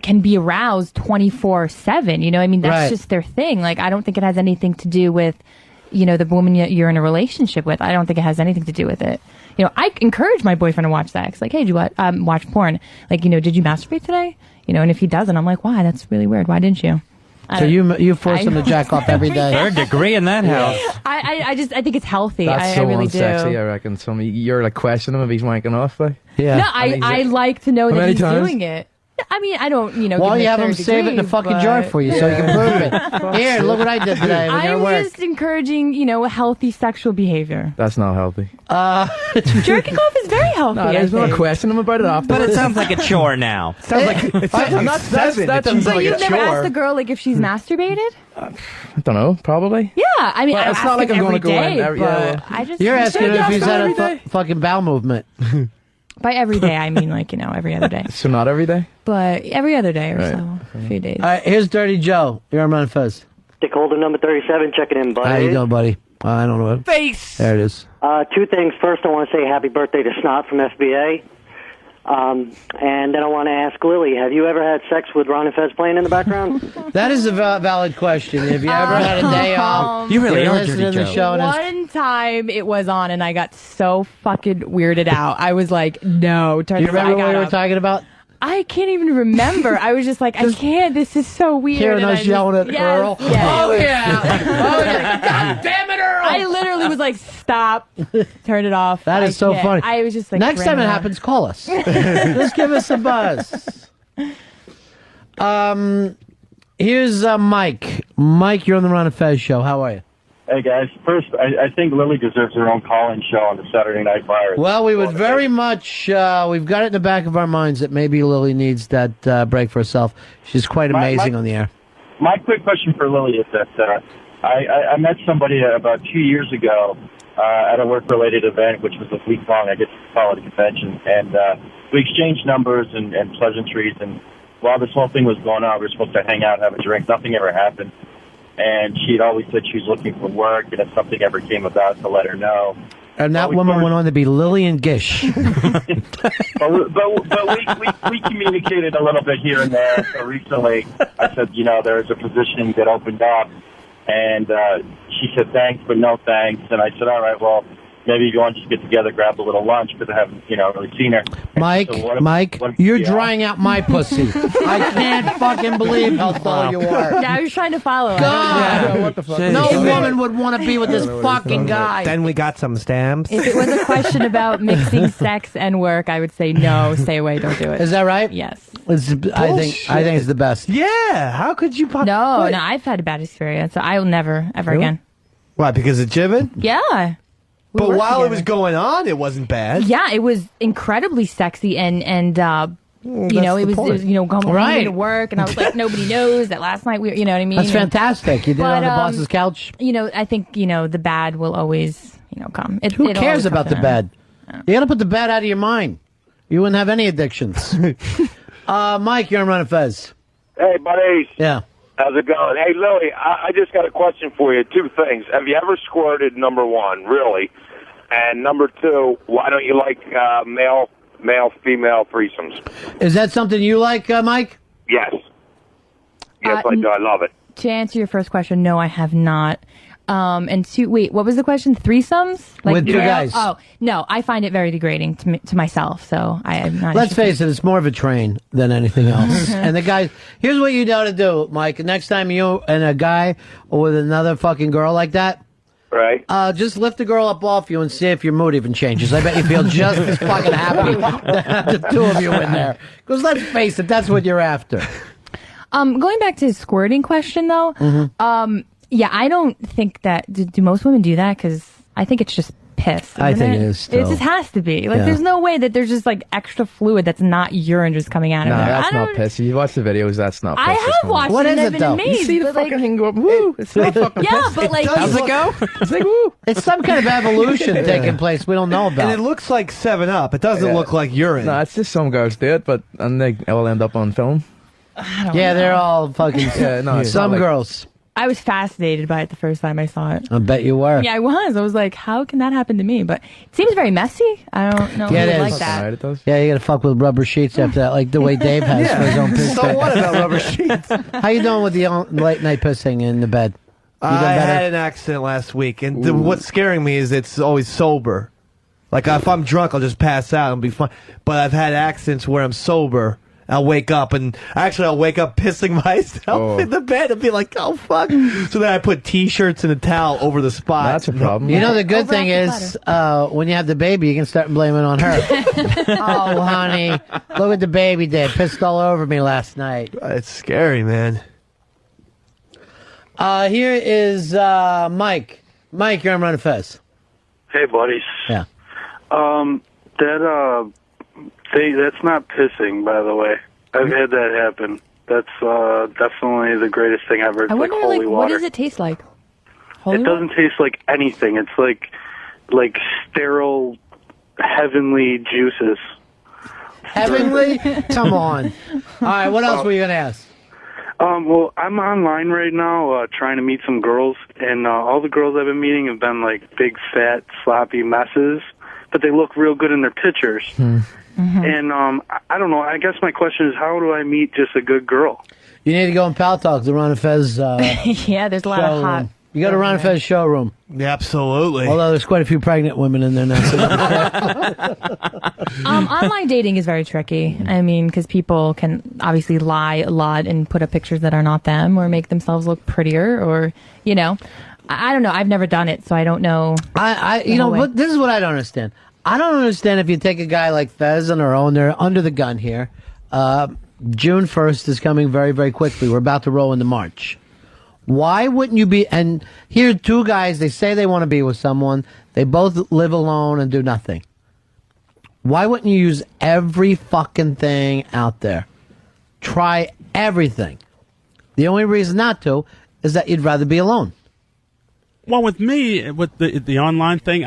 can be aroused 24/7. You know, I mean, that's just their thing. Like, I don't think it has anything to do with, you know, the woman you're in a relationship with. I don't think it has anything to do with it. You know, I encourage my boyfriend to watch sex. Like, hey, did you watch porn? Like, you know, did you masturbate today? You know, and if he doesn't, I'm like, why? That's really weird. Why didn't you? So you force him to jack off every day. Third degree in that house. I think it's healthy. That's I so really unsexy, do. I reckon. You're like questioning him if he's wanking off, like. Yeah. No, I like to know How that many he's times? doing it. I mean, I don't, you know. Well, give you a have him third save it in a degree, fucking but- jar for you so you can prove it. Here, look what I did today when you're at I'm work. just encouraging, you know, healthy sexual behavior. That's not healthy. Jerking off is very healthy. No, I there's no think. question him about it after. But it sounds like a chore now. Sounds like I'm not. That doesn't So sound like you've a never asked chore. the girl like if she's masturbated? I don't know. Probably. Yeah, I mean, Well, I it's ask not like him I'm every gonna go in day, every- but yeah. I just You're asking him if he's had every a fucking bowel movement. by every day I mean like, you know, every other day, So not every day. but every other day or Right. so, a few days. All right, here's Dirty Joe. You're on Run Fez. Dick Holder, number 37, checking in, buddy. How you doing, buddy? I don't know what. Face. There it is. Two things. First, I want to say happy birthday to Snot from SBA. And then I want to ask Lily, have you ever had sex with Ron and Fez playing in the background? That is a valid question. Have you ever had a day off? You really are listening to Dirty the Joe. show and it's- One time it was on and I got so fucking weirded out. I was like, no, turn you this remember I what got we were up. talking about? I can't even remember. I was just like, I can't. This is so weird. Hearing and us I just- yelling at yes, Earl. yes. Oh yeah. Oh yeah. God damn it, Earl. I literally was like, stop, turn it off. That is so can't. funny. I was just like, next time it ran out. happens, call us. Just give us a buzz. Here's Mike. Mike, you're on the Ron and Fez show. How are you? Hey, guys. First, I think Lily deserves her own call-in show on the Saturday Night Fire. Well, we would very much, we've got it in the back of our minds that maybe Lily needs that break for herself. She's quite amazing on the air. My quick question for Lily is that I met somebody about 2 years ago at a work-related event, which was a week-long, I guess you call it a convention, and we exchanged numbers and pleasantries, and while this whole thing was going on, we were supposed to hang out, have a drink. Nothing ever happened. And she'd always said she was looking for work, and if something ever came about, to let her know. And that woman went on to be Lillian Gish. but we communicated a little bit here and there. So recently, I said, there's a position that opened up, and she said thanks, but no thanks. And I said, all right, well, maybe if you want to just get together, grab a little lunch, because I haven't, really seen her. Mike, you're drying out my pussy. I can't fucking believe how slow you are. Now you're trying to follow. God, what the fuck? no woman would want to be with this fucking guy. Then we got some stamps. If it was a question about mixing sex and work, I would say no, stay away, don't do it. Is that right? Yes. I think it's the best. Yeah, how could you possibly? No, I've had a bad experience, so I will never, ever Really? again. Why, because of jibbing? Yeah. But while it was going on, it wasn't bad. Yeah, it was incredibly sexy and it was going to work, and I was like, nobody knows that last night you know what I mean? That's fantastic. You did it on the boss's couch? I think, the bad will always, come. Who cares about the bad? You got to put the bad out of your mind. You wouldn't have any addictions. Mike, you're on Run of Fez. Hey, buddies. Yeah. How's it going? Hey, Lily, I just got a question for you. Two things. Have you ever squirted, number one, really? And number two, why don't you like male-female threesomes? Is that something you like, Mike? Yes. Yes, I do. I love it. To answer your first question, no, I have not. And two, wait, what was the question? Threesomes? With two guys. Oh, no, I find it very degrading to myself, so I'm not. Let's face it, it's more of a train than anything else. And the guys, here's what you got to do, Mike. Next time you and a guy or with another fucking girl like that, right? Just lift the girl up off you and see if your mood even changes. I bet you feel just as fucking happy to have the two of you in there. Because let's face it, that's what you're after. Going back to his squirting question, though, yeah, I don't think that. Do most women do that? Because I think it's just piss. I think it is still. It just has to be. Like, Yeah. there's no way that there's just like extra fluid that's not urine just coming out of No, there. that's not piss. You watch the videos, that's not piss. I have watched What it and is I've it, been though? amazed. You see the but, like, fucking thing go up, woo! It's not fucking yeah, piss. but like, How's it go? It's like, woo! It's some kind of evolution taking place we don't know about. And it looks like 7-Up. It doesn't look like urine. No, it's just some girls do it, and they all end up on film. Yeah, they're all fucking. Yeah, no, it's some not like- girls. I was fascinated by it the first time I saw it. I bet you were. Yeah, I was. I was like, how can that happen to me? But it seems very messy. I don't know Yeah, if it I is. like that. Yeah, you got to fuck with rubber sheets after that, like the way Dave has for his own piss. So what about rubber sheets? How you doing with the late night pissing in the bed? You done I better? had an accident last week, and what's scaring me is it's always sober. Like, if I'm drunk, I'll just pass out and be fine. But I've had accidents where I'm sober. I'll wake up, and actually I'll wake up pissing myself in the bed and be like, oh, fuck. So then I put T-shirts and a towel over the spot. That's a problem. You know, the good thing is, when you have the baby, you can start blaming on her. Oh, honey, look what the baby did. Pissed all over me last night. It's scary, man. Here is Mike. Mike, you're on Run of Fez. Hey, buddies. Yeah. That's not pissing, by the way. I've had that happen. That's definitely the greatest thing ever. It's I like wonder, holy like, water. what does it taste like? Holy It doesn't taste like anything. It's like sterile, heavenly juices. Heavenly? Come on. All right, what else were you going to ask? Well, I'm online right now trying to meet some girls, and all the girls I've been meeting have been like big, fat, sloppy messes, but they look real good in their pictures. And I don't know. I guess my question is, how do I meet just a good girl? You need to go in Pal Talk, the Ron and Fez yeah, there's a lot of hot. showroom. You go to Ron and Fez showroom. Yeah, absolutely. Although there's quite a few pregnant women in there now. So Online dating is very tricky. I mean, because people can obviously lie a lot and put up pictures that are not them, or make themselves look prettier, or I don't know. I've never done it, so I don't know. But this is what I don't understand. I don't understand if you take a guy like Fez on our own, they're under the gun here. June 1st is coming very, very quickly. We're about to roll into March. Why wouldn't you be, and here are two guys, they say they want to be with someone, they both live alone and do nothing. Why wouldn't you use every fucking thing out there? Try everything. The only reason not to is that you'd rather be alone. Well, with me, with the online thing,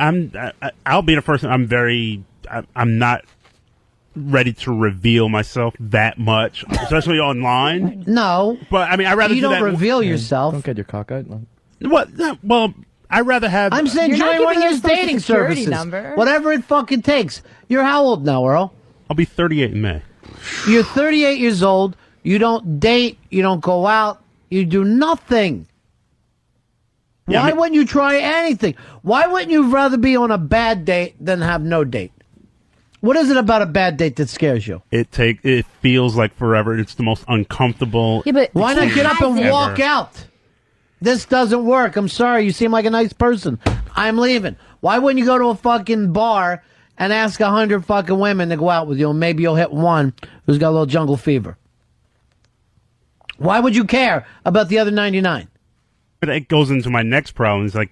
I'll be the first. I'm not ready to reveal myself that much, especially online. No, but I mean, I'd rather you do don't that. reveal yourself. Don't get your cock out. What? Well, I'd rather have. I'm saying You're not join one of giving those your Social dating Security services. number. Whatever it fucking takes. You're how old now, Earl? I'll be 38 in May. You're 38 years old. You don't date. You don't go out. You do nothing. Yeah, Why wouldn't you try anything? Why wouldn't you rather be on a bad date than have no date? What is it about a bad date that scares you? It feels like forever. It's the most uncomfortable. Yeah, but Why not get up and ever. walk out? This doesn't work. I'm sorry. You seem like a nice person. I'm leaving. Why wouldn't you go to a fucking bar and ask 100 fucking women to go out with you, and maybe you'll hit one who's got a little jungle fever? Why would you care about the other 99? But it goes into my next problem. It's like,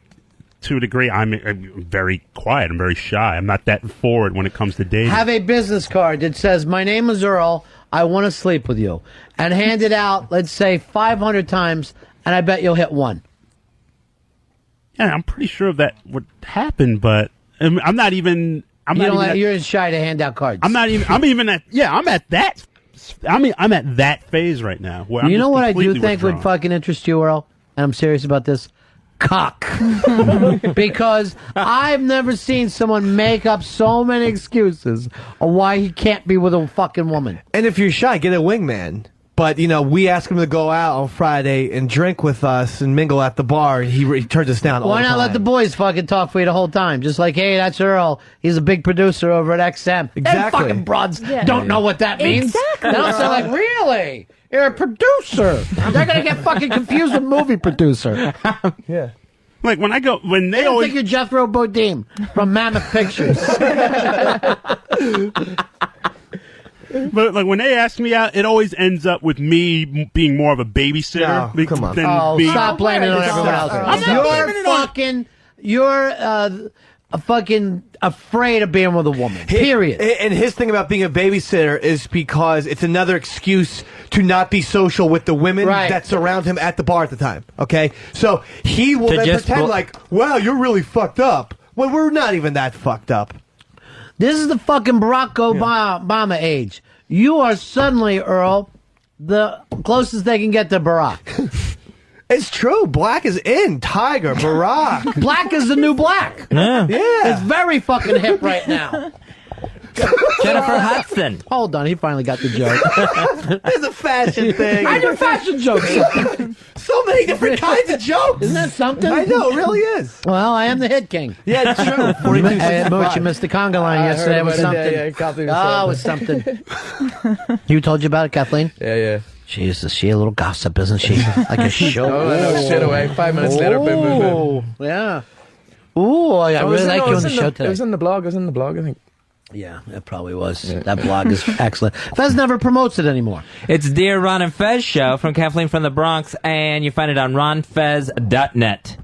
to a degree, I'm very quiet. I'm very shy. I'm not that forward when it comes to dating. Have a business card that says, "My name is Earl. I want to sleep with you," and hand it out, let's say 500 times, and I bet you'll hit one. Yeah, I'm pretty sure that would happen, but I'm not even. You're shy to hand out cards. I'm at that. I'm at that phase right now. Where I'm You know just what I do completely think would withdrawn. fucking interest you, Earl? And I'm serious about this. Cock. Because I've never seen someone make up so many excuses of why he can't be with a fucking woman. And if you're shy, get a wingman. But, we ask him to go out on Friday and drink with us and mingle at the bar, and he turns us down all Why the not time. let the boys fucking talk for you the whole time? Just like, hey, that's Earl. He's a big producer over at XM. Them Exactly. fucking broads Yeah. don't know what that means. Exactly. They don't say like, really? You're a producer. They're going to get fucking confused with movie producer. Yeah. Like when they They don't always think you're Jethro Bodine from Mammoth Pictures. But like when they ask me out, it always ends up with me being more of a babysitter. No, come on. Oh, being- stop blaming it on everyone else. I'm not blaming it on- You're fucking afraid of being with a woman. Period. And his thing about being a babysitter is because it's another excuse to not be social with the women Right. that surround him at the bar at the time. Okay? So he will To then just pretend bl- like, wow, you're really fucked up. Well, we're not even that fucked up. This is the fucking Barack Obama age. You are suddenly, Earl, the closest they can get to Barack. It's true. Black is in. Tiger, Barack. Black is the new black. Yeah. It's very fucking hip right now. Jennifer Hudson. Hold on, he finally got the joke. It's a fashion thing. I do fashion jokes. So many different kinds of jokes. Isn't that something? I know, it really is. Well, I am the hit king. Yeah, it's true. 42, Hey, Mooch, you missed the conga line yesterday. It was something. Yeah, it was something. You told you about it, Kathleen? Yeah. Jesus, she a little gossip, isn't she? Like a show. Oh, I know, straight away. 5 minutes later, boom, boom, boom. Yeah. Ooh, I really like you on the show today. It was in the blog, I think. Yeah, it probably was. Yeah. That blog is excellent. Fez never promotes it anymore. It's Dear Ron and Fez show from Kathleen from the Bronx, and you find it on ronfez.net.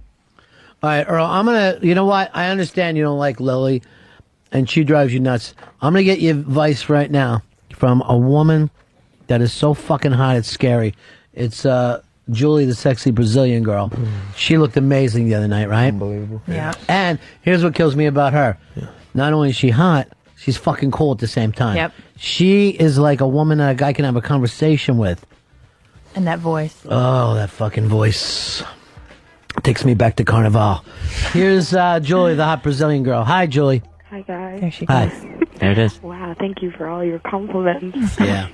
All right, Earl, I'm going to, you know what? I understand you don't like Lilly, and she drives you nuts. I'm going to get you advice right now from a woman that is so fucking hot, it's scary. It's Julie, the sexy Brazilian girl. She looked amazing the other night, right? Unbelievable. Yeah. And here's what kills me about her. Not only is she hot, she's fucking cool at the same time. Yep. She is like a woman that a guy can have a conversation with. And that voice. Oh, that fucking voice. Takes me back to Carnival. Here's Julie, the hot Brazilian girl. Hi, Julie. Hi, guys. There she Hi. goes. There it is. Wow, thank you for all your compliments. Yeah.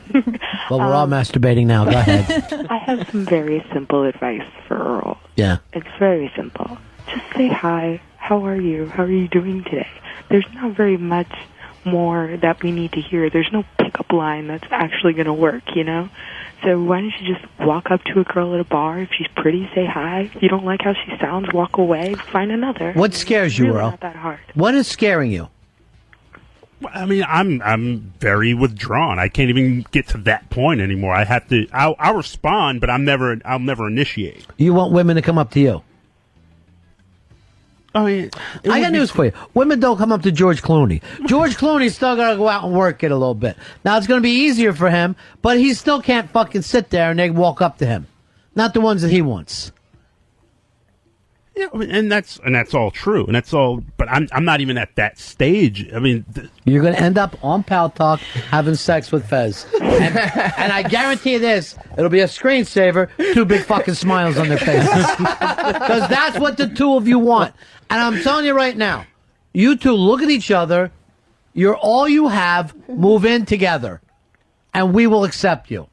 Well, we're all masturbating now. Go ahead. I have some very simple advice for Earl. Yeah. It's very simple. Just say hi. How are you? How are you doing today? There's not very much more that we need to hear. There's no pickup line that's actually going to work, you know? So why don't you just walk up to a girl at a bar? If she's pretty, say hi. If you don't like how she sounds, walk away. Find another. What scares you, Really Earl? not that hard. What is scaring you? I mean, I'm very withdrawn. I can't even get to that point anymore. I have to. I'll respond, but I'll never initiate. You want women to come up to you? I mean, I got news for you. Women don't come up to George Clooney. George Clooney's still got to go out and work it a little bit. Now, it's going to be easier for him, but he still can't fucking sit there and they walk up to him. Not the ones that he wants. Yeah, and that's all true, and that's all. But I'm not even at that stage. I mean, you're going to end up on Pal Talk having sex with Fez, and I guarantee you this: it'll be a screensaver, 2 big fucking smiles on their faces, because that's what the two of you want. And I'm telling you right now, you two look at each other. You're all you have. Move in together, and we will accept you.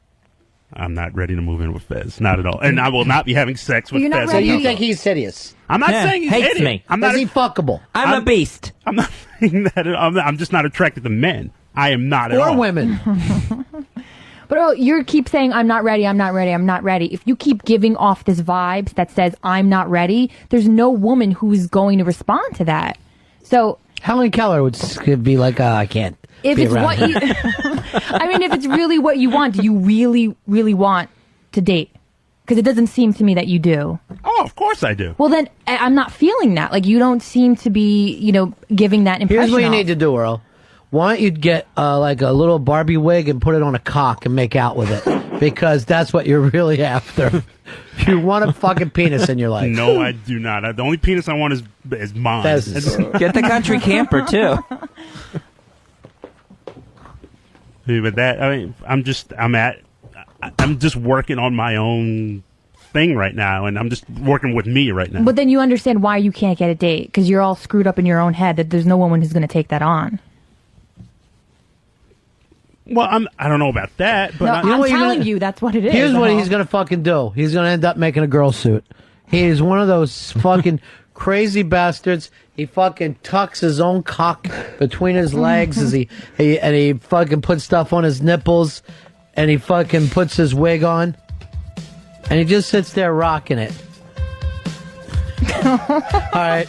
I'm not ready to move in with Fez, not at all, and I will not be having sex with Fez. So you think he's hideous? I'm not saying he's hates hideous. me. I'm not. Is he fuckable? I'm a beast. I'm not saying that. I'm just not attracted to men. I am not at all. Or women. But Earl, you keep saying, I'm not ready, I'm not ready, I'm not ready. If you keep giving off this vibes that says, I'm not ready, there's no woman who's going to respond to that. So Helen Keller would be like, I can't. If it's what you, I mean, if it's really what you want, do you really, really want to date? Because it doesn't seem to me that you do. Oh, of course I do. Well, then I'm not feeling that. Like, you don't seem to be, giving that impression. Here's what you off. need to do, Earl. Why don't you get like a little Barbie wig and put it on a cock and make out with it? Because that's what you're really after. You want a fucking penis in your life. No, I do not. The only penis I want is mine. Get the country camper too. But that, I mean, I'm just working on my own thing right now, and I'm just working with me right now. But then you understand why you can't get a date, because you're all screwed up in your own head that there's no woman who's going to take that on. Well, I don't know about that, but I'm telling you, that's what it is. Here's what he's going to fucking do. He's going to end up making a girl suit. He is one of those fucking crazy bastards. He fucking tucks his own cock between his legs as he fucking puts stuff on his nipples, and he fucking puts his wig on, and he just sits there rocking it. All right,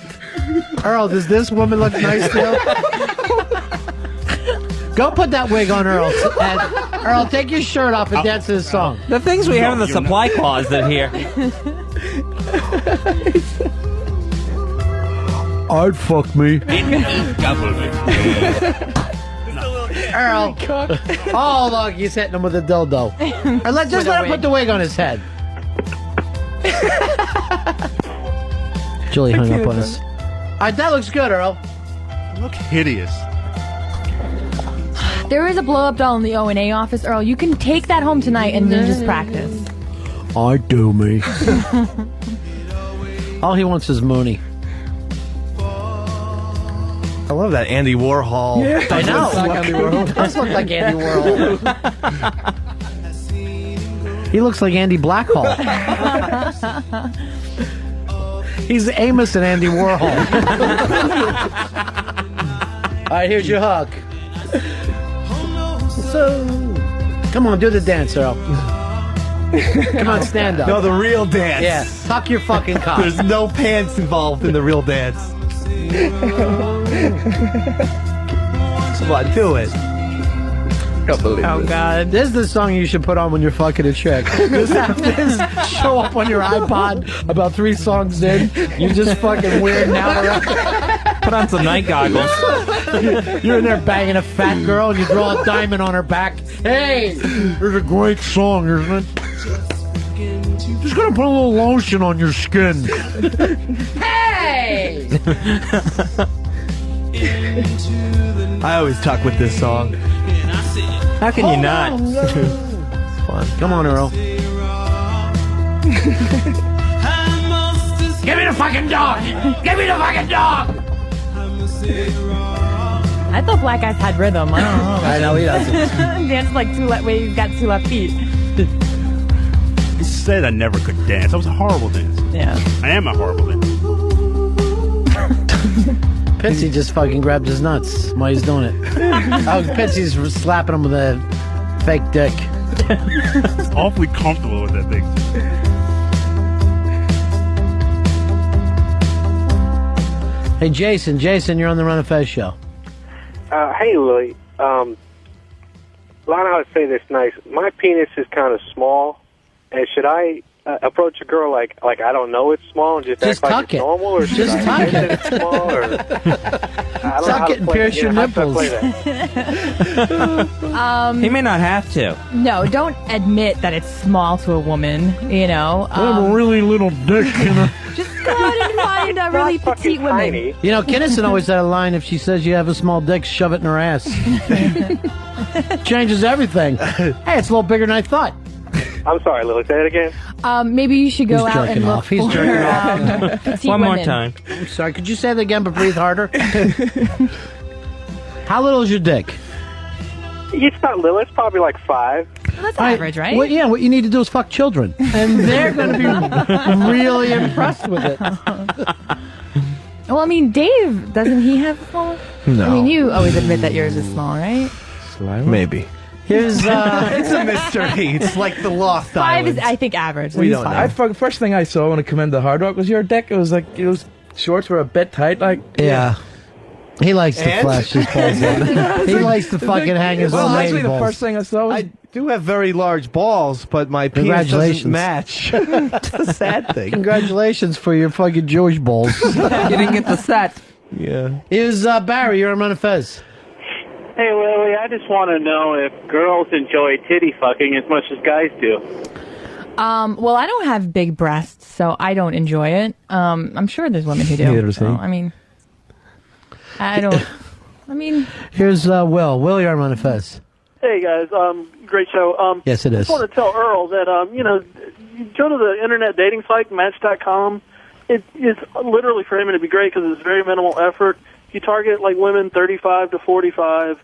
Earl, does this woman look nice to you? Go put that wig on, Earl. And Earl, take your shirt off and dance to this song. The things we have in the supply closet here. I'd fuck me. Earl. Oh, look, he's hitting him with a dildo. Or let him put the wig on his head. Julie hung up on us. All right, that looks good, Earl. You look hideous. There is a blow-up doll in the O&A office, Earl. You can take that home tonight and then just practice. I do me. All he wants is Mooney. I love that Andy Warhol. Yeah, I know. He does look like Andy Warhol. He looks like Andy Blackhall. He's Amos and Andy Warhol. All right, here's your hook. So, come on, do the dance, Earl. Come on, stand up. No, the real dance. Yeah, tuck your fucking cock. There's no pants involved in the real dance. Come on, do it. Oh, God. This is the song you should put on when you're fucking a chick. Just have this show up on your iPod about 3 songs in. You just fucking weirding out around. Put on some night goggles. You're in there banging a fat girl and you draw a diamond on her back. Hey, there's a great song, isn't it? Just gonna put a little lotion on your skin. Hey! I always talk with this song. How can you not? It's fun. Come on, Earl. Give me the fucking dog! Give me the fucking dog! I thought black guys had rhythm. I don't know. I know he doesn't. Dance like he's got 2 left feet. He said I never could dance. I was a horrible dancer. Yeah. I am a horrible dancer. Pitsy just fucking grabbed his nuts while he's doing it. Oh, Pitsy's slapping him with a fake dick. It's awfully comfortable with that thing. Hey, Jason, you're on the Run of Fez show. Hey, Lily. Lana, how to say this nice. My penis is kind of small, and should I approach a girl like I don't know it's small and just act like it's normal, or should Just I tuck admit it. that it's small? Or I don't know how Tuck to it and play pierce your How should I nipples. play that? He may not have to. No, don't admit that it's small to a woman, I have a really little dick, you know. Just go out and find really petite women. You know, Kinnison always had a line, if she says you have a small dick, shove it in her ass. Changes everything. Hey, it's a little bigger than I thought. I'm sorry, Lily. Say it again. Maybe you should go He's out and jerking look off. He's for jerking off. petite One more women. time. I'm sorry, could you say that again, but breathe harder? How little is your dick? It's not little. It's probably like 5. Well, that's average, right? Well, yeah, what you need to do is fuck children. And they're going to be really impressed with it. Well, I mean, Dave, doesn't he have small? No. I mean, you always admit that yours is small, right? Maybe. Here's it's a mystery. It's like the Lost 5 Islands. is, I think, average. We That's don't fine. know. First thing I saw when I come into Hard Rock was your dick. It was like those shorts were a bit tight, like Yeah. He likes to And? flash his balls out. He likes to fucking hang his Well, own actually, the balls. first thing I saw was I do have very large balls, but my penis doesn't match. It's a sad thing. Congratulations for your fucking Jewish balls. you didn't get the set. Yeah. Is Barry, you're on Run of Fez. Hey, Lily, I just want to know if girls enjoy titty fucking as much as guys do. Well, I don't have big breasts, so I don't enjoy it. I'm sure there's women who do. Neither does So, he. I mean, I don't. I mean, Here's Will. Will, you're on Run of Fez. Hey guys, great show. Yes, it is. I just want to tell Earl that you go to the internet dating site Match.com. It is literally for him to be great because it's very minimal effort. You target like women 35 to 45.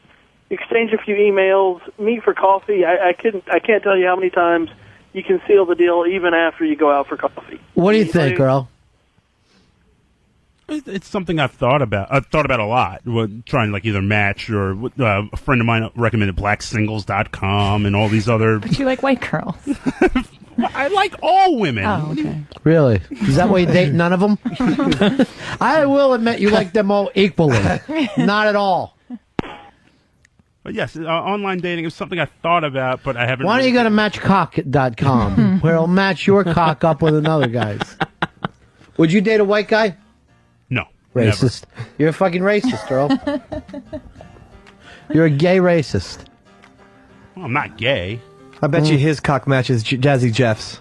Exchange a few emails, meet for coffee. I can't tell you how many times you can seal the deal even after you go out for coffee. What do you think, Earl? It's something I've thought about. I've thought about a lot. Trying to like either Match or a friend of mine recommended BlackSingles.com and all these other. but you like white girls. I like all women. Oh, okay. Really? Is that why you date none of them? I will admit you like them all equally. Not at all. But yes, online dating is something I thought about, but I haven't. Why don't you go to matchcock.com where it'll match your cock up with another guy's? Would you date a white guy? No. Racist. You're a fucking racist, Earl. You're a gay racist. Well, I'm not gay. I bet you his cock matches Jazzy Jeff's.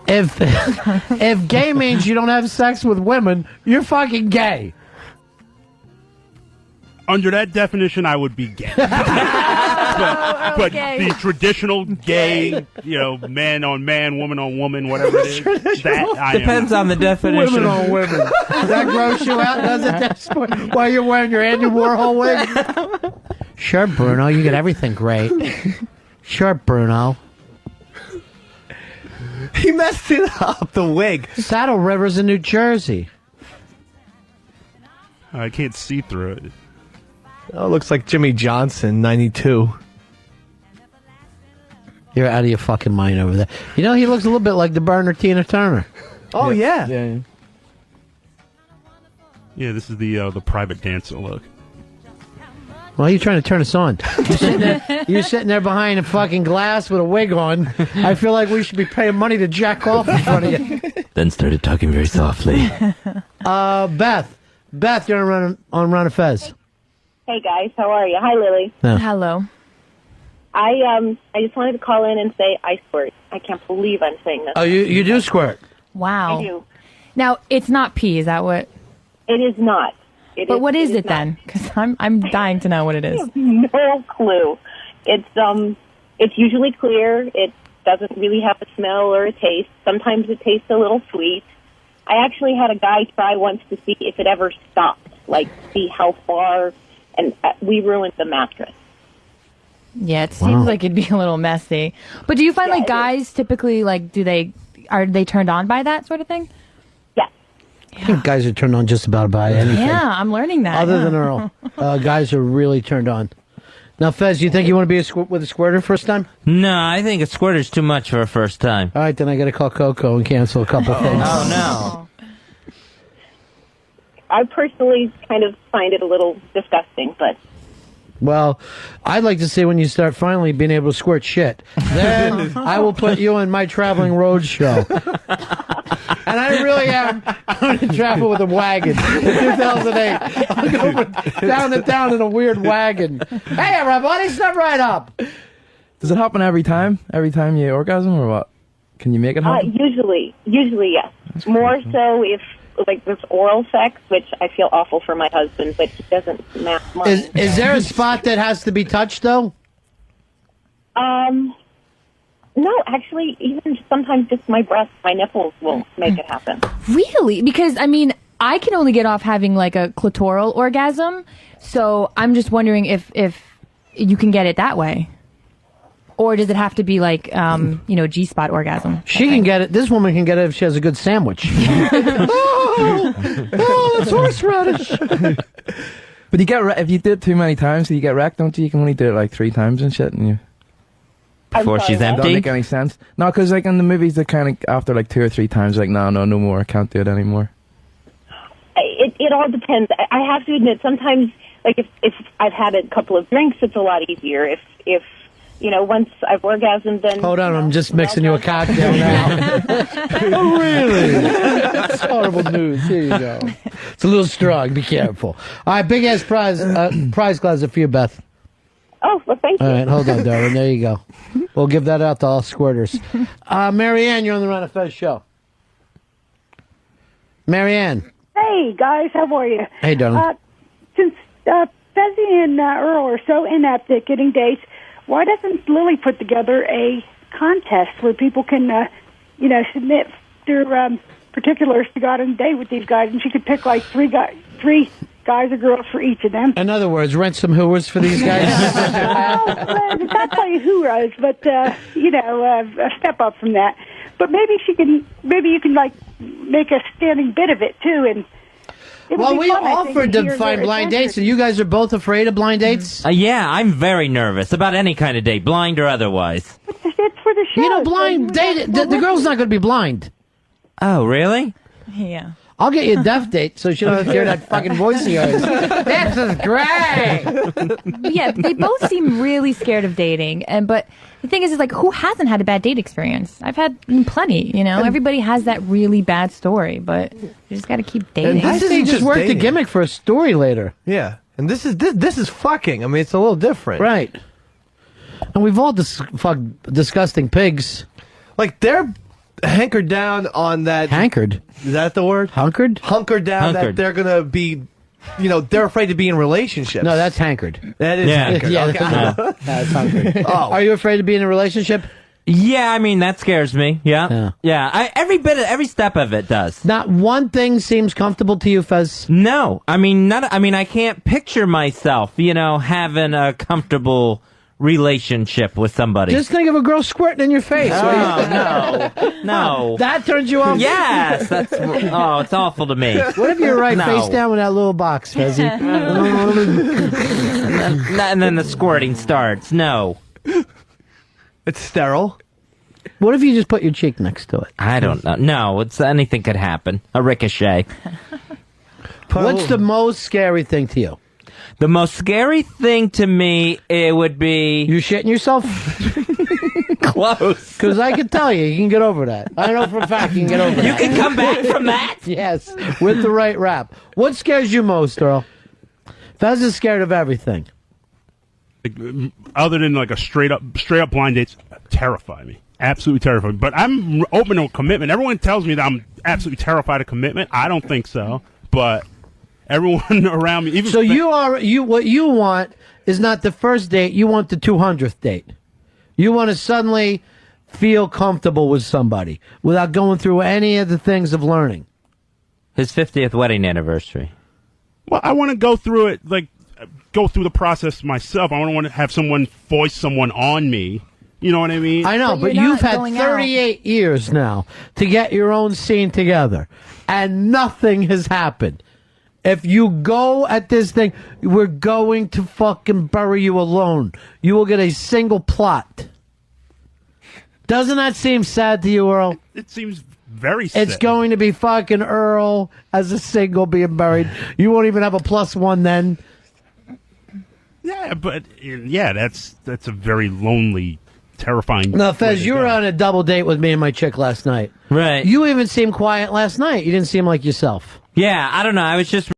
If gay means you don't have sex with women, you're fucking gay. Under that definition, I would be gay. but okay. the traditional gay, man on man, woman on woman, whatever it is, that I Depends am. on the definition. Women on women. Does that gross you out? Does it? That's why you're wearing your Andy Warhol wig? Sure, Bruno. You get everything great. Sure, Bruno. He messed it up, the wig. Saddle River's in New Jersey. I can't see through it. Oh, looks like Jimmy Johnson, 92. You're out of your fucking mind over there. You know, he looks a little bit like the burner Tina Turner. Oh, yeah. Yeah, this is the private dancer look. Why are you trying to turn us on? You're sitting there behind a fucking glass with a wig on. I feel like we should be paying money to jack off in front of you. Then started talking very softly. Beth, you're on Run of Fez. Hey guys, how are you? Hi, Lily. Yeah. Hello. I just wanted to call in and say I squirt. I can't believe I'm saying this. Oh, you do squirt? Wow. I do. Now, it's not pee, is that what? It is not. But what is it then? Because I'm dying to know what it is. I have no clue. It's usually clear. It doesn't really have a smell or a taste. Sometimes it tastes a little sweet. I actually had a guy try once to see if it ever stopped, like see how far, and we ruined the mattress. Yeah, it seems like it'd be a little messy. But do you find like guys typically like are they turned on by that sort of thing? I think guys are turned on just about by anything. Yeah, I'm learning that. Other yeah. than Earl. Guys are really turned on. Now, Fez, you think you want to be with a squirter first time? No, I think a squirter's too much for a first time. All right, then I got to call Coco and cancel a couple things. Oh, no. I personally kind of find it a little disgusting, but... Well, I'd like to see when you start finally being able to squirt shit. Then I will put you in my traveling road show. And I really am going to travel with a wagon in 2008. I'll go from down to town in a weird wagon. Hey, everybody, step right up. Does it happen every time? Every time you orgasm, or what? Can you make it happen? Usually, yes. More so if like this oral sex, which I feel awful for my husband, but he doesn't match mine. Is there a spot that has to be touched though? No, actually, even sometimes just my breasts, my nipples will make it happen. Really? Because, I mean, I can only get off having like a clitoral orgasm, so I'm just wondering if you can get it that way. Or does it have to be like, G-spot orgasm? She can get it. This woman can get it if she has a good sandwich. Oh, that's horseradish. But you get if you do it too many times, you get wrecked, don't you? You can only do it like 3 times and shit, and you. Before she's empty? Doesn't make any sense. No, because like in the movies, they kind of after like 2 or 3 times, like no more, I can't do it anymore. It all depends. I have to admit, sometimes, like if I've had a couple of drinks, it's a lot easier. If once I've orgasmed, then hold on, I'm just mixing you a cocktail now. Oh, really? That's horrible news. Here you go. It's a little strong. Be careful. All right, big ass prize closet for you, Beth. Oh, well, thank you. All right, hold on, darling. There you go. We'll give that out to all squirters. Marianne, you're on the Ron and Fez show. Marianne. Hey, guys, how are you? Hey, darling. Since Fezzy and Earl are so inept at getting dates, why doesn't Lilly put together a contest where people can, submit their particulars to go out on a date with these guys, and she could pick like three guys or girls for each of them? In other words, rent some hooers for these guys? Not quite hooers, but, a step up from that. But maybe you can make a standing bit of it, too, and well, we offered to find blind dates, and you guys are both afraid of blind dates? Yeah, I'm very nervous about any kind of date, blind or otherwise. It's for the show. Blind date, the girl's not going to be blind. Oh, really? Yeah. I'll get you a deaf date so she don't have to hear that fucking voice of yours. This is great! Yeah, they both seem really scared of dating, but the thing is like, who hasn't had a bad date experience? I've had plenty, Everybody has that really bad story, but you just got to keep dating. I think just work the gimmick for a story later. Yeah, and this is fucking. I mean, it's a little different. Right. And we've all fucked disgusting pigs. Like, they're hankered down on that. Hankered? Is that the word? Hunkered? Hunkered down that they're going to be, they're afraid to be in relationships. No, that's hankered. That is hankered. Yeah, okay. that's hunkered. Oh. Are you afraid to be in a relationship? Yeah, I mean, that scares me. Yeah. Every step of it does. Not one thing seems comfortable to you, Fez? No. I mean, I can't picture myself, having a comfortable relationship with somebody. Just think of a girl squirting in your face. No. That turns you off? Yes. It's awful to me. What if you're right face down with that little box, Fezzy? and then the squirting starts. No. It's sterile. What if you just put your cheek next to it? I don't know. No, anything could happen. A ricochet. What's the most scary thing to you? The most scary thing to me, it would be... You shitting yourself? Close. Because I can tell you can get over that. I know for a fact you can get over that. You can come back from that? Yes, with the right rap. What scares you most, Earl? Fez is scared of everything. Other than like a straight up blind dates, terrify me. Absolutely terrify me. But I'm open to commitment. Everyone tells me that I'm absolutely terrified of commitment. I don't think so. But... everyone around me. Even so what you want is not the first date. You want the 200th date. You want to suddenly feel comfortable with somebody without going through any of the things of learning. His 50th wedding anniversary. Well, I want to go through it, go through the process myself. I don't want to have someone voice someone on me. You know what I mean? I know, but you've had 38 years now to get your own scene together, and nothing has happened. If you go at this thing, we're going to fucking bury you alone. You will get a single plot. Doesn't that seem sad to you, Earl? It seems very sad. It's going to be fucking Earl as a single being buried. You won't even have a +1 then. Yeah, but that's a very lonely, terrifying. No, Fez, you were on a double date with me and my chick last night. Right. You even seemed quiet last night. You didn't seem like yourself. Yeah, I don't know. I was just